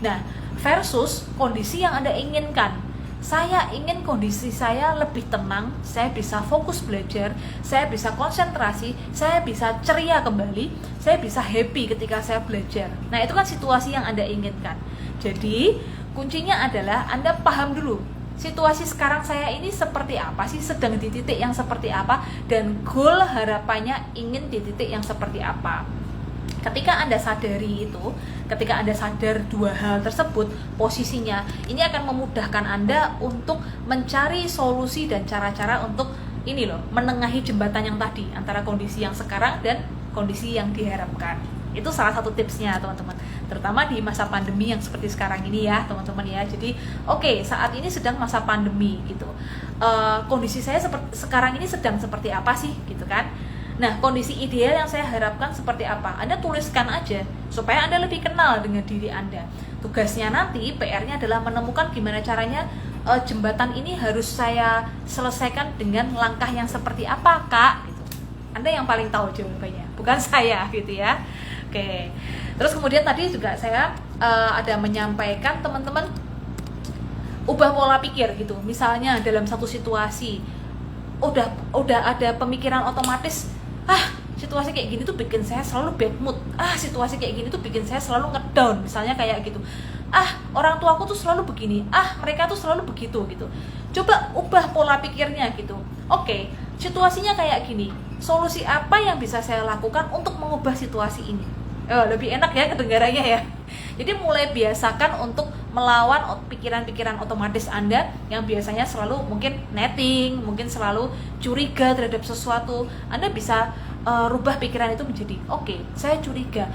Nah, versus kondisi yang Anda inginkan. Saya ingin kondisi saya lebih tenang, saya bisa fokus belajar, saya bisa konsentrasi, saya bisa ceria kembali, saya bisa happy ketika saya belajar. Nah, itu kan situasi yang Anda inginkan. Jadi, kuncinya adalah Anda paham dulu, situasi sekarang saya ini seperti apa sih, sedang di titik yang seperti apa, dan goal harapannya ingin di titik yang seperti apa. Ketika Anda sadari itu, ketika Anda sadar dua hal tersebut, posisinya, ini akan memudahkan Anda untuk mencari solusi dan cara-cara untuk ini loh, menengahi jembatan yang tadi antara kondisi yang sekarang dan kondisi yang diharapkan. Itu salah satu tipsnya teman-teman, terutama di masa pandemi yang seperti sekarang ini ya teman-teman ya. Jadi oke, saat ini sedang masa pandemi gitu, kondisi saya sekarang ini sedang seperti apa sih gitu kan. Nah, kondisi ideal yang saya harapkan seperti apa? Anda tuliskan aja, supaya Anda lebih kenal dengan diri Anda. Tugasnya nanti, PR-nya adalah menemukan gimana caranya jembatan ini harus saya selesaikan dengan langkah yang seperti apa, Kak? Gitu. Anda yang paling tahu jawabannya, bukan saya, gitu ya. Oke. Terus kemudian tadi juga saya ada menyampaikan teman-teman ubah pola pikir gitu. Misalnya dalam satu situasi, udah ada pemikiran otomatis, situasi kayak gini tuh bikin saya selalu bad mood, situasi kayak gini tuh bikin saya selalu ngedown, misalnya kayak gitu. orang tuaku tuh selalu begini, mereka tuh selalu begitu gitu. Coba ubah pola pikirnya gitu. Oke, situasinya kayak gini, solusi apa yang bisa saya lakukan untuk mengubah situasi ini? Lebih enak ya kedengarannya ya. Jadi mulai biasakan untuk melawan pikiran-pikiran otomatis Anda yang biasanya selalu mungkin netting, mungkin selalu curiga terhadap sesuatu. Anda bisa rubah pikiran itu menjadi, oke, saya curiga.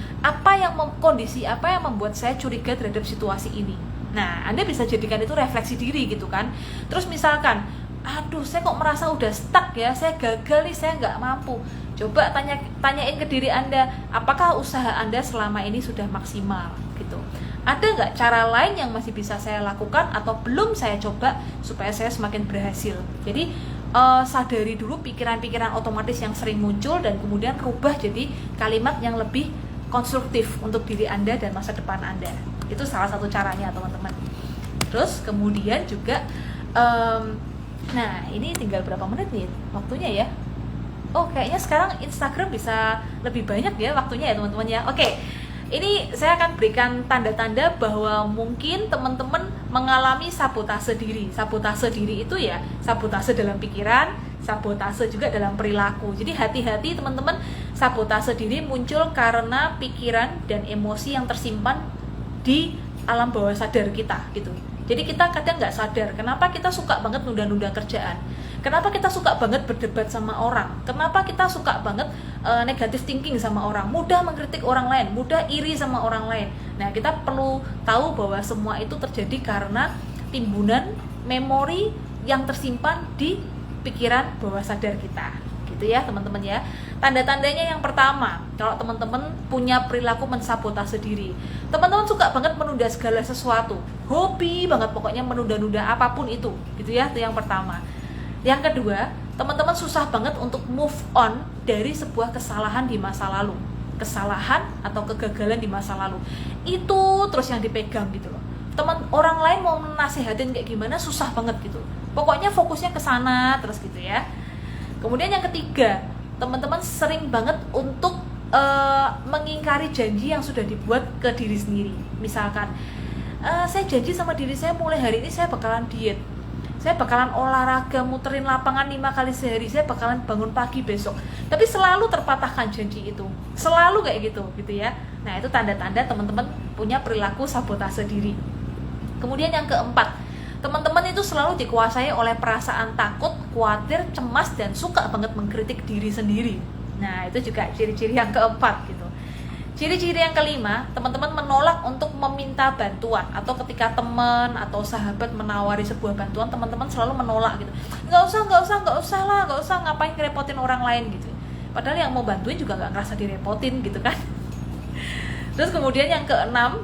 Kondisi apa yang membuat saya curiga terhadap situasi ini? Nah, Anda bisa jadikan itu refleksi diri gitu kan. Terus misalkan, aduh, saya kok merasa udah stuck ya, saya gagal nih, saya nggak mampu. Coba tanyain ke diri Anda, apakah usaha Anda selama ini sudah maksimal gitu. Ada nggak cara lain yang masih bisa saya lakukan atau belum saya coba supaya saya semakin berhasil? Jadi sadari dulu pikiran-pikiran otomatis yang sering muncul dan kemudian rubah jadi kalimat yang lebih konstruktif untuk diri Anda dan masa depan Anda. Itu salah satu caranya teman-teman. Terus kemudian juga nah ini tinggal berapa menit nih waktunya ya? Kayaknya sekarang Instagram bisa lebih banyak ya waktunya ya teman-teman ya. Oke, ini saya akan berikan tanda-tanda bahwa mungkin teman-teman mengalami sabotase diri. Sabotase diri itu ya sabotase dalam pikiran, sabotase juga dalam perilaku. Jadi hati-hati teman-teman, sabotase diri muncul karena pikiran dan emosi yang tersimpan di alam bawah sadar kita gitu. Jadi kita kadang nggak sadar kenapa kita suka banget nunda-nunda kerjaan, kenapa kita suka banget berdebat sama orang, kenapa kita suka banget negative thinking sama orang, mudah mengkritik orang lain, mudah iri sama orang lain. Nah, kita perlu tahu bahwa semua itu terjadi karena timbunan memori yang tersimpan di pikiran bawah sadar kita. Gitu ya teman-teman ya. Tanda-tandanya yang pertama, kalau teman-teman punya perilaku mensabotase diri, teman-teman suka banget menunda segala sesuatu, hobi banget pokoknya menunda-nunda apapun itu, gitu ya, itu yang pertama. Yang kedua, teman-teman susah banget untuk move on dari sebuah kesalahan di masa lalu, kesalahan atau kegagalan di masa lalu, itu terus yang dipegang gitu loh. Orang lain mau nasihatin kayak gimana susah banget gitu, pokoknya fokusnya ke sana terus gitu ya. Kemudian yang ketiga, teman-teman sering banget untuk mengingkari janji yang sudah dibuat ke diri sendiri. Misalkan, saya janji sama diri saya mulai hari ini saya bakalan diet, saya bakalan olahraga muterin lapangan 5 kali sehari, saya bakalan bangun pagi besok. Tapi selalu terpatahkan janji itu, selalu kayak gitu ya. Nah, itu tanda-tanda teman-teman punya perilaku sabotase diri. Kemudian yang keempat, teman-teman itu selalu dikuasai oleh perasaan takut, khawatir, cemas, dan suka banget mengkritik diri sendiri. Nah, itu juga ciri-ciri yang keempat gitu. Ciri-ciri yang kelima, teman-teman menolak untuk meminta bantuan, atau ketika teman atau sahabat menawari sebuah bantuan, teman-teman selalu menolak gitu. Nggak usah, ngapain ngerepotin orang lain gitu. Padahal yang mau bantuin juga nggak ngerasa direpotin gitu kan. Terus kemudian yang keenam,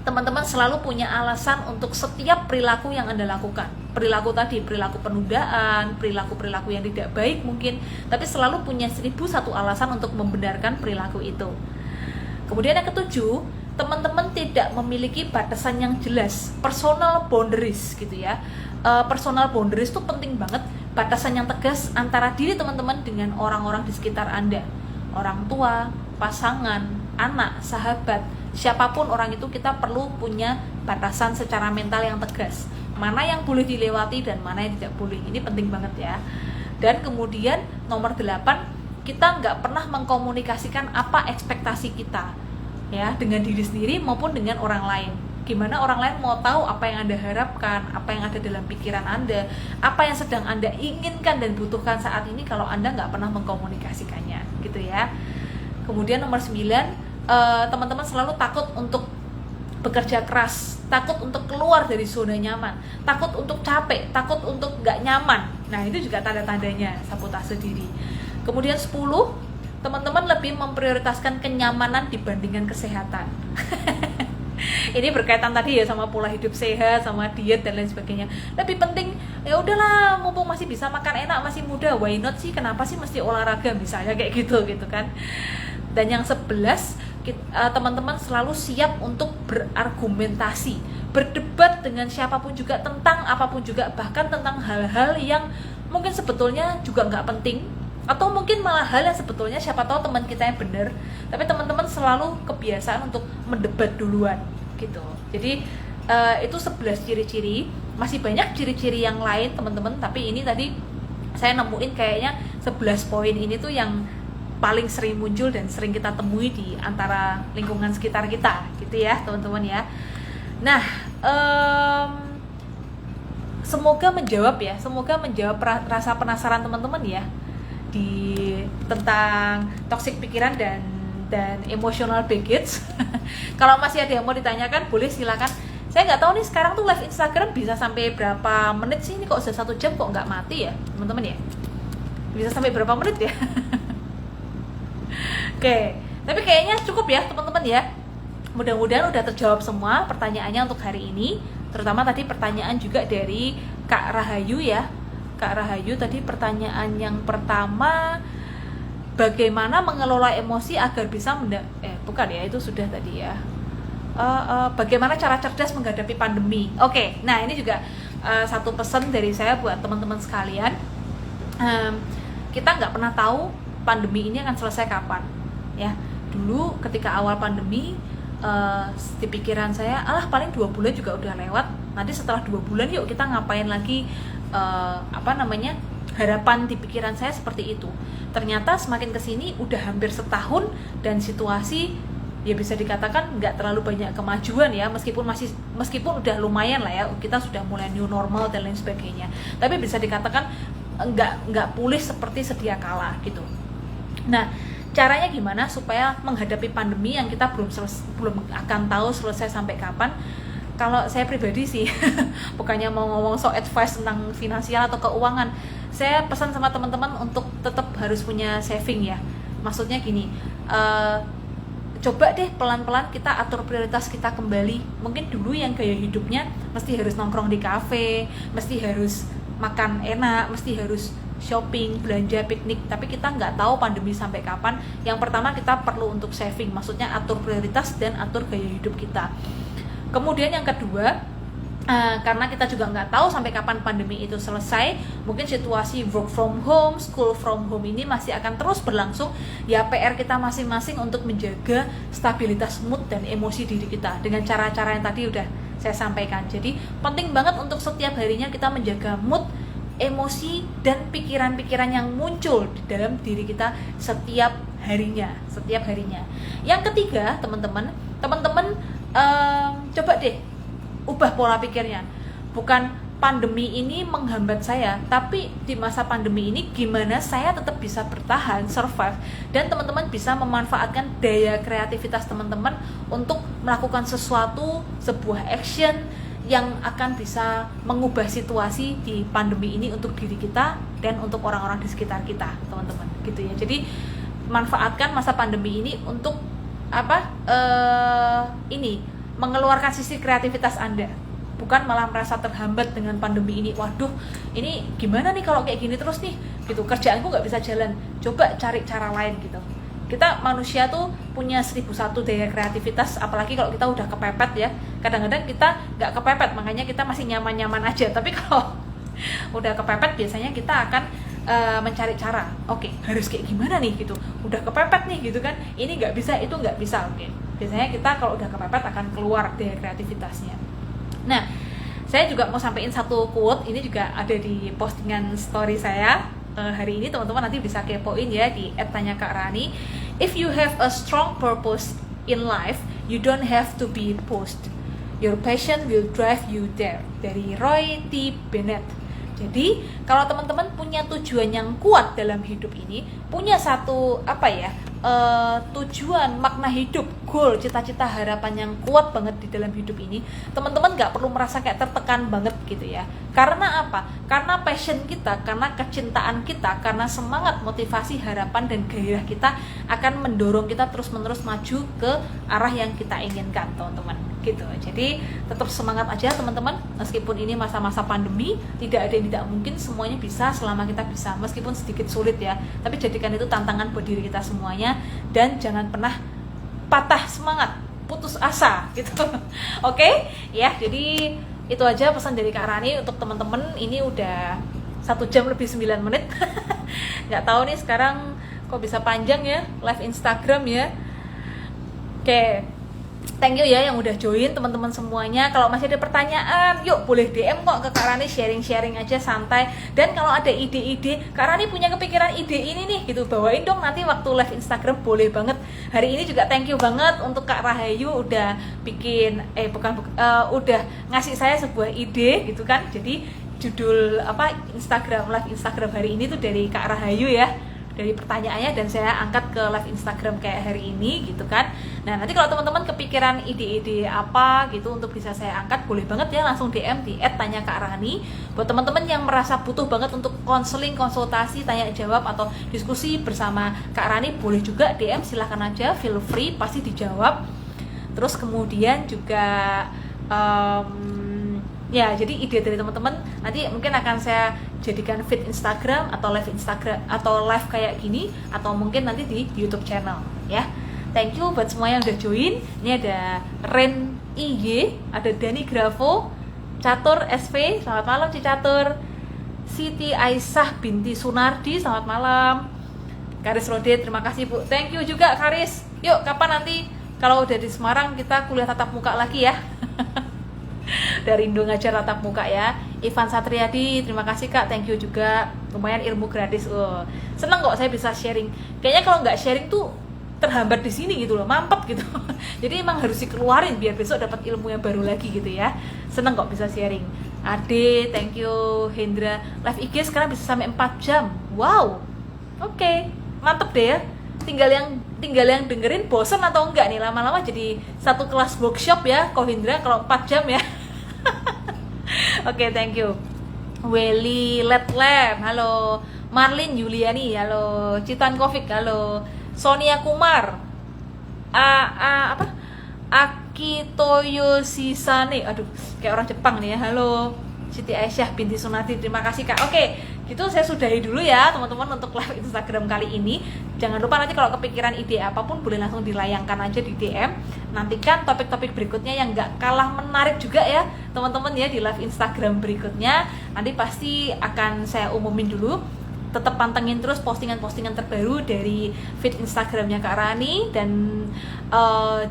teman-teman selalu punya alasan untuk setiap perilaku yang Anda lakukan. Perilaku tadi, perilaku penundaan, perilaku-perilaku yang tidak baik mungkin, tapi selalu punya 1001 alasan untuk membenarkan perilaku itu. Kemudian yang ketujuh, teman-teman tidak memiliki batasan yang jelas, personal boundaries gitu ya. Personal boundaries itu penting banget, batasan yang tegas antara diri teman-teman dengan orang-orang di sekitar Anda. Orang tua, pasangan, anak, sahabat, siapapun orang itu, kita perlu punya batasan secara mental yang tegas. Mana yang boleh dilewati dan mana yang tidak boleh. Ini penting banget ya. Dan kemudian nomor 8, kita nggak pernah mengkomunikasikan apa ekspektasi kita ya dengan diri sendiri maupun dengan orang lain. Gimana orang lain mau tahu apa yang Anda harapkan, apa yang ada dalam pikiran Anda, apa yang sedang Anda inginkan dan butuhkan saat ini kalau Anda nggak pernah mengkomunikasikannya gitu ya. Kemudian nomor 9, teman-teman selalu takut untuk bekerja keras, takut untuk keluar dari zona nyaman, takut untuk capek, takut untuk nggak nyaman. Nah, itu juga tanda-tandanya sabotase diri. Kemudian 10, teman-teman lebih memprioritaskan kenyamanan dibandingkan kesehatan. Ini berkaitan tadi ya sama pola hidup sehat, sama diet dan lain sebagainya. Lebih penting, ya udahlah, mumpung masih bisa makan enak, masih muda, why not sih? Kenapa sih mesti olahraga misalnya kayak gitu kan? Dan yang 11, teman-teman selalu siap untuk berargumentasi, berdebat dengan siapapun juga, tentang apapun juga, bahkan tentang hal-hal yang mungkin sebetulnya juga nggak penting, atau mungkin malah hal yang sebetulnya siapa tahu teman kita yang benar, tapi teman-teman selalu kebiasaan untuk mendebat duluan gitu. Jadi itu 11 ciri-ciri. Masih banyak ciri-ciri yang lain teman-teman, tapi ini tadi saya nemuin kayaknya 11 poin ini tuh yang paling sering muncul dan sering kita temui di antara lingkungan sekitar kita gitu ya teman-teman ya. Nah, semoga menjawab rasa penasaran teman-teman ya di tentang toxic pikiran dan emotional baggage. Kalau masih ada yang mau ditanyakan boleh silakan. Saya nggak tahu nih sekarang tuh live Instagram bisa sampai berapa menit sih, ini kok sudah 1 jam kok nggak mati ya teman-teman ya, bisa sampai berapa menit ya? Oke, tapi kayaknya cukup ya teman-teman ya. Mudah-mudahan udah terjawab semua pertanyaannya untuk hari ini. Terutama tadi pertanyaan juga dari Kak Rahayu ya. Kak Rahayu tadi pertanyaan yang pertama, bagaimana mengelola emosi agar bisa bukan ya, itu sudah tadi ya. Bagaimana cara cerdas menghadapi pandemi. Oke, nah ini juga satu pesan dari saya buat teman-teman sekalian. Kita nggak pernah tahu pandemi ini akan selesai kapan ya. Dulu ketika awal pandemi di pikiran saya, paling 2 bulan juga udah lewat, nanti setelah 2 bulan yuk kita ngapain lagi, harapan di pikiran saya seperti itu. Ternyata semakin kesini udah hampir setahun dan situasi ya bisa dikatakan nggak terlalu banyak kemajuan ya, meskipun udah lumayan lah ya, kita sudah mulai new normal dan lain sebagainya, tapi bisa dikatakan nggak pulih seperti sedia kala gitu. Nah, caranya gimana supaya menghadapi pandemi yang kita belum akan tahu selesai sampai kapan? Kalau saya pribadi sih, bukannya mau ngomong advice tentang finansial atau keuangan, saya pesan sama teman-teman untuk tetap harus punya saving ya. Maksudnya gini, coba deh pelan-pelan kita atur prioritas kita kembali. Mungkin dulu yang gaya hidupnya mesti harus nongkrong di kafe, mesti harus makan enak, mesti harus shopping, belanja, piknik, tapi kita nggak tahu pandemi sampai kapan. Yang pertama kita perlu untuk saving, maksudnya atur prioritas dan atur gaya hidup kita. Kemudian yang kedua, karena kita juga nggak tahu sampai kapan pandemi itu selesai, mungkin situasi work from home, school from home ini masih akan terus berlangsung, ya PR kita masing-masing untuk menjaga stabilitas mood dan emosi diri kita dengan cara-cara yang tadi udah saya sampaikan. Jadi penting banget untuk setiap harinya kita menjaga mood, emosi, dan pikiran-pikiran yang muncul di dalam diri kita setiap harinya. Yang ketiga, teman-teman coba deh ubah pola pikirnya. Bukan pandemi ini menghambat saya, tapi di masa pandemi ini gimana saya tetap bisa bertahan, survive, dan teman-teman bisa memanfaatkan daya kreativitas teman-teman untuk melakukan sesuatu, sebuah action yang akan bisa mengubah situasi di pandemi ini untuk diri kita dan untuk orang-orang di sekitar kita, teman-teman, gitu ya. Jadi manfaatkan masa pandemi ini untuk mengeluarkan sisi kreativitas Anda, bukan malah merasa terhambat dengan pandemi ini. Waduh, ini gimana nih kalau kayak gini terus nih, gitu, kerjaanku nggak bisa jalan. Coba cari cara lain gitu. Kita manusia tuh punya 1001 daya kreativitas, apalagi kalau kita udah kepepet ya. Kadang-kadang kita nggak kepepet, makanya kita masih nyaman-nyaman aja. Tapi kalau udah kepepet, biasanya kita akan mencari cara. Oke, harus kayak gimana nih gitu. Udah kepepet nih gitu kan. Ini nggak bisa, itu nggak bisa. Oke. Biasanya kita kalau udah kepepet akan keluar daya kreativitasnya. Nah, saya juga mau sampaikan satu quote, ini juga ada di postingan story saya hari ini, teman-teman nanti bisa kepoin ya di @tanyakakrani. If you have a strong purpose in life, you don't have to be pushed. Your passion will drive you there. Dari Roy T. Bennett. Jadi, kalau teman-teman punya tujuan yang kuat dalam hidup ini, punya satu tujuan, makna hidup, goal, cita-cita, harapan yang kuat banget di dalam hidup ini, teman-teman nggak perlu merasa kayak tertekan banget gitu ya. Karena apa? Karena passion kita, karena kecintaan kita, karena semangat, motivasi, harapan, dan gairah kita akan mendorong kita terus-menerus maju ke arah yang kita inginkan, teman-teman. Gitu. Jadi tetap semangat aja teman-teman, meskipun ini masa-masa pandemi, tidak ada yang tidak mungkin, semuanya bisa selama kita bisa, meskipun sedikit sulit ya, tapi jadikan itu tantangan buat diri kita semuanya, dan jangan pernah patah semangat, putus asa gitu. Oke? Ya, jadi itu aja pesan dari Kak Rani untuk teman-teman. Ini udah 1 jam lebih 9 menit. Nggak tahu nih sekarang kok bisa panjang ya live Instagram ya. Oke. thank you ya yang udah join teman-teman semuanya. Kalau masih ada pertanyaan, yuk boleh DM kok ke Kak Rani, sharing-sharing aja santai. Dan kalau ada ide-ide, Kak Rani punya kepikiran ide ini nih gitu, bawain dong nanti waktu live Instagram, boleh banget. Hari ini juga thank you banget untuk Kak Rahayu udah bikin udah ngasih saya sebuah ide gitu kan. Jadi judul Instagram live Instagram hari ini tuh dari Kak Rahayu ya, dari pertanyaannya, dan saya angkat ke live Instagram kayak hari ini gitu kan. Nah nanti kalau teman-teman kepikiran ide-ide apa gitu untuk bisa saya angkat, boleh banget ya langsung DM di @tanya-kak-rani. Buat teman-teman yang merasa butuh banget untuk konseling, konsultasi, tanya jawab atau diskusi bersama Kak Rani, boleh juga DM, silahkan aja, feel free, pasti dijawab. Terus kemudian juga ya, jadi ide dari teman-teman nanti mungkin akan saya jadikan feed Instagram atau live Instagram atau live kayak gini, atau mungkin nanti di YouTube channel ya. Thank you buat semua yang udah join. Ini ada Ren IG, ada Dani Grafo, Catur SV, selamat malam Cicatur. Siti Aisyah binti Sunardi, selamat malam. Karis Rode, terima kasih Bu. Thank you juga Karis. Yuk, kapan nanti kalau udah di Semarang kita kuliah tatap muka lagi ya. Dari Indo ngajar tatap muka ya. Ivan Satriadi, terima kasih Kak, thank you juga, lumayan ilmu gratis. Seneng kok saya bisa sharing. Kayaknya kalau nggak sharing tuh terhambat di sini gitu loh, mampet gitu. Jadi emang harus dikeluarin biar besok dapat ilmu yang baru lagi gitu ya. Seneng kok bisa sharing. Ade, thank you. Hendra, live IG sekarang bisa sampai 4 jam. Wow, oke, mantep deh ya. Tinggal yang dengerin bosen atau enggak nih, lama-lama jadi satu kelas workshop ya Kohindra kalau 4 jam ya. Oke, thank you. Welly Letlem, halo. Marlin Yuliani, halo. Citan Kovic, halo. Sonia Kumar, Akitoyo Sisane, aduh kayak orang Jepang nih ya, halo. Siti Aisyah binti Sunati, terima kasih Kak. Oke, gitu saya sudahi dulu ya teman-teman untuk live Instagram kali ini. Jangan lupa nanti kalau kepikiran ide apapun boleh langsung dilayangkan aja di DM. Nantikan topik-topik berikutnya yang gak kalah menarik juga ya teman-teman ya di live Instagram berikutnya. Nanti pasti akan saya umumin dulu. Tetap pantengin terus postingan-postingan terbaru dari feed Instagramnya Kak Rani. Dan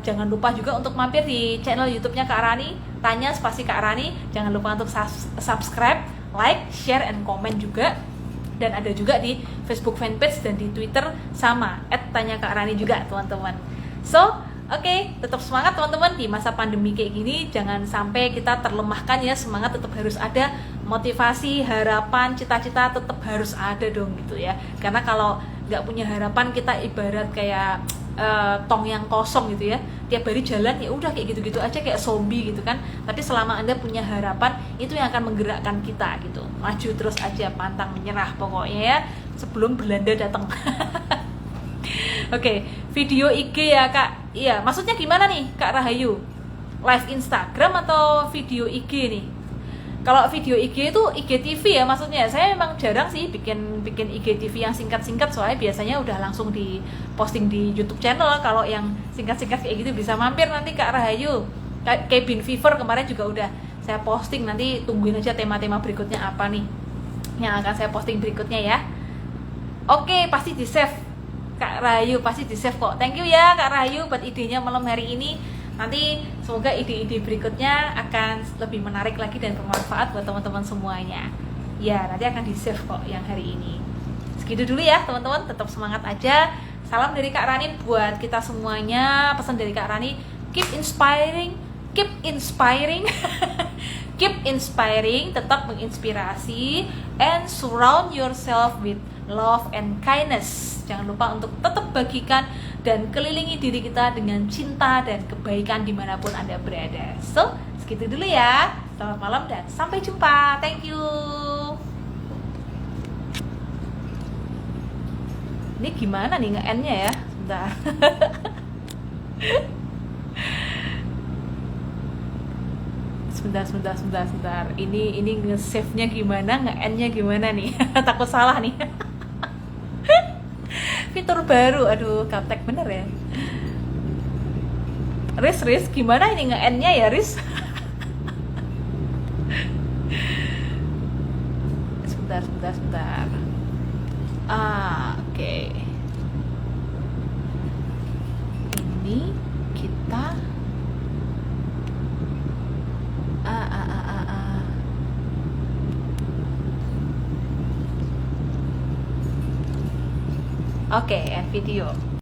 jangan lupa juga untuk mampir di channel YouTube-nya Kak Rani, Tanya spasi Kak Rani. Jangan lupa untuk subscribe, like, share, and comment juga. Dan ada juga di Facebook fanpage dan di Twitter sama @tanya-kak-rani juga teman-teman. So, oke, tetap semangat teman-teman di masa pandemi kayak gini. Jangan sampai kita terlemahkan ya, semangat tetap harus ada, motivasi, harapan, cita-cita tetap harus ada dong gitu ya. Karena kalau nggak punya harapan, kita ibarat kayak tong yang kosong gitu ya. Tiap hari jalan ya udah kayak gitu-gitu aja, kayak zombie gitu kan. Tapi selama Anda punya harapan, itu yang akan menggerakkan kita gitu. Maju terus aja, pantang menyerah pokoknya ya, sebelum Belanda datang. Oke, video IG ya Kak. Iya, maksudnya gimana nih Kak Rahayu? Live Instagram atau video IG nih? Kalau video IG itu IGTV ya maksudnya. Saya memang jarang sih bikin IGTV yang singkat-singkat, soalnya biasanya udah langsung di posting di YouTube channel. Kalau yang singkat-singkat kayak gitu bisa mampir nanti Kak Rahayu. Cabin Fever kemarin juga udah saya posting, nanti tungguin aja tema-tema berikutnya apa nih yang akan saya posting berikutnya ya. Oke, pasti di save Kak Rahayu, pasti di save kok. Thank you ya Kak Rahayu buat idenya malam hari ini. Nanti semoga ide-ide berikutnya akan lebih menarik lagi dan bermanfaat buat teman-teman semuanya. Ya, nanti akan di-save kok yang hari ini. Segitu dulu ya teman-teman, tetap semangat aja. Salam dari Kak Rani buat kita semuanya. Pesan dari Kak Rani, keep inspiring, keep inspiring, keep inspiring, tetap menginspirasi, and surround yourself with love and kindness. Jangan lupa untuk tetap bagikan dan kelilingi diri kita dengan cinta dan kebaikan dimanapun Anda berada. So, segitu dulu ya. Selamat malam dan sampai jumpa. Thank you. Ini gimana nih nge-end-nya ya? Sebentar. Sebentar. Ini nge-save-nya gimana, nge-end-nya gimana nih? Takut salah nih. Fitur baru, aduh, gaptek bener ya. Riz, gimana ini nge-end-nya ya, Riz? Sebentar. Oke. Ini kita Oke, end video.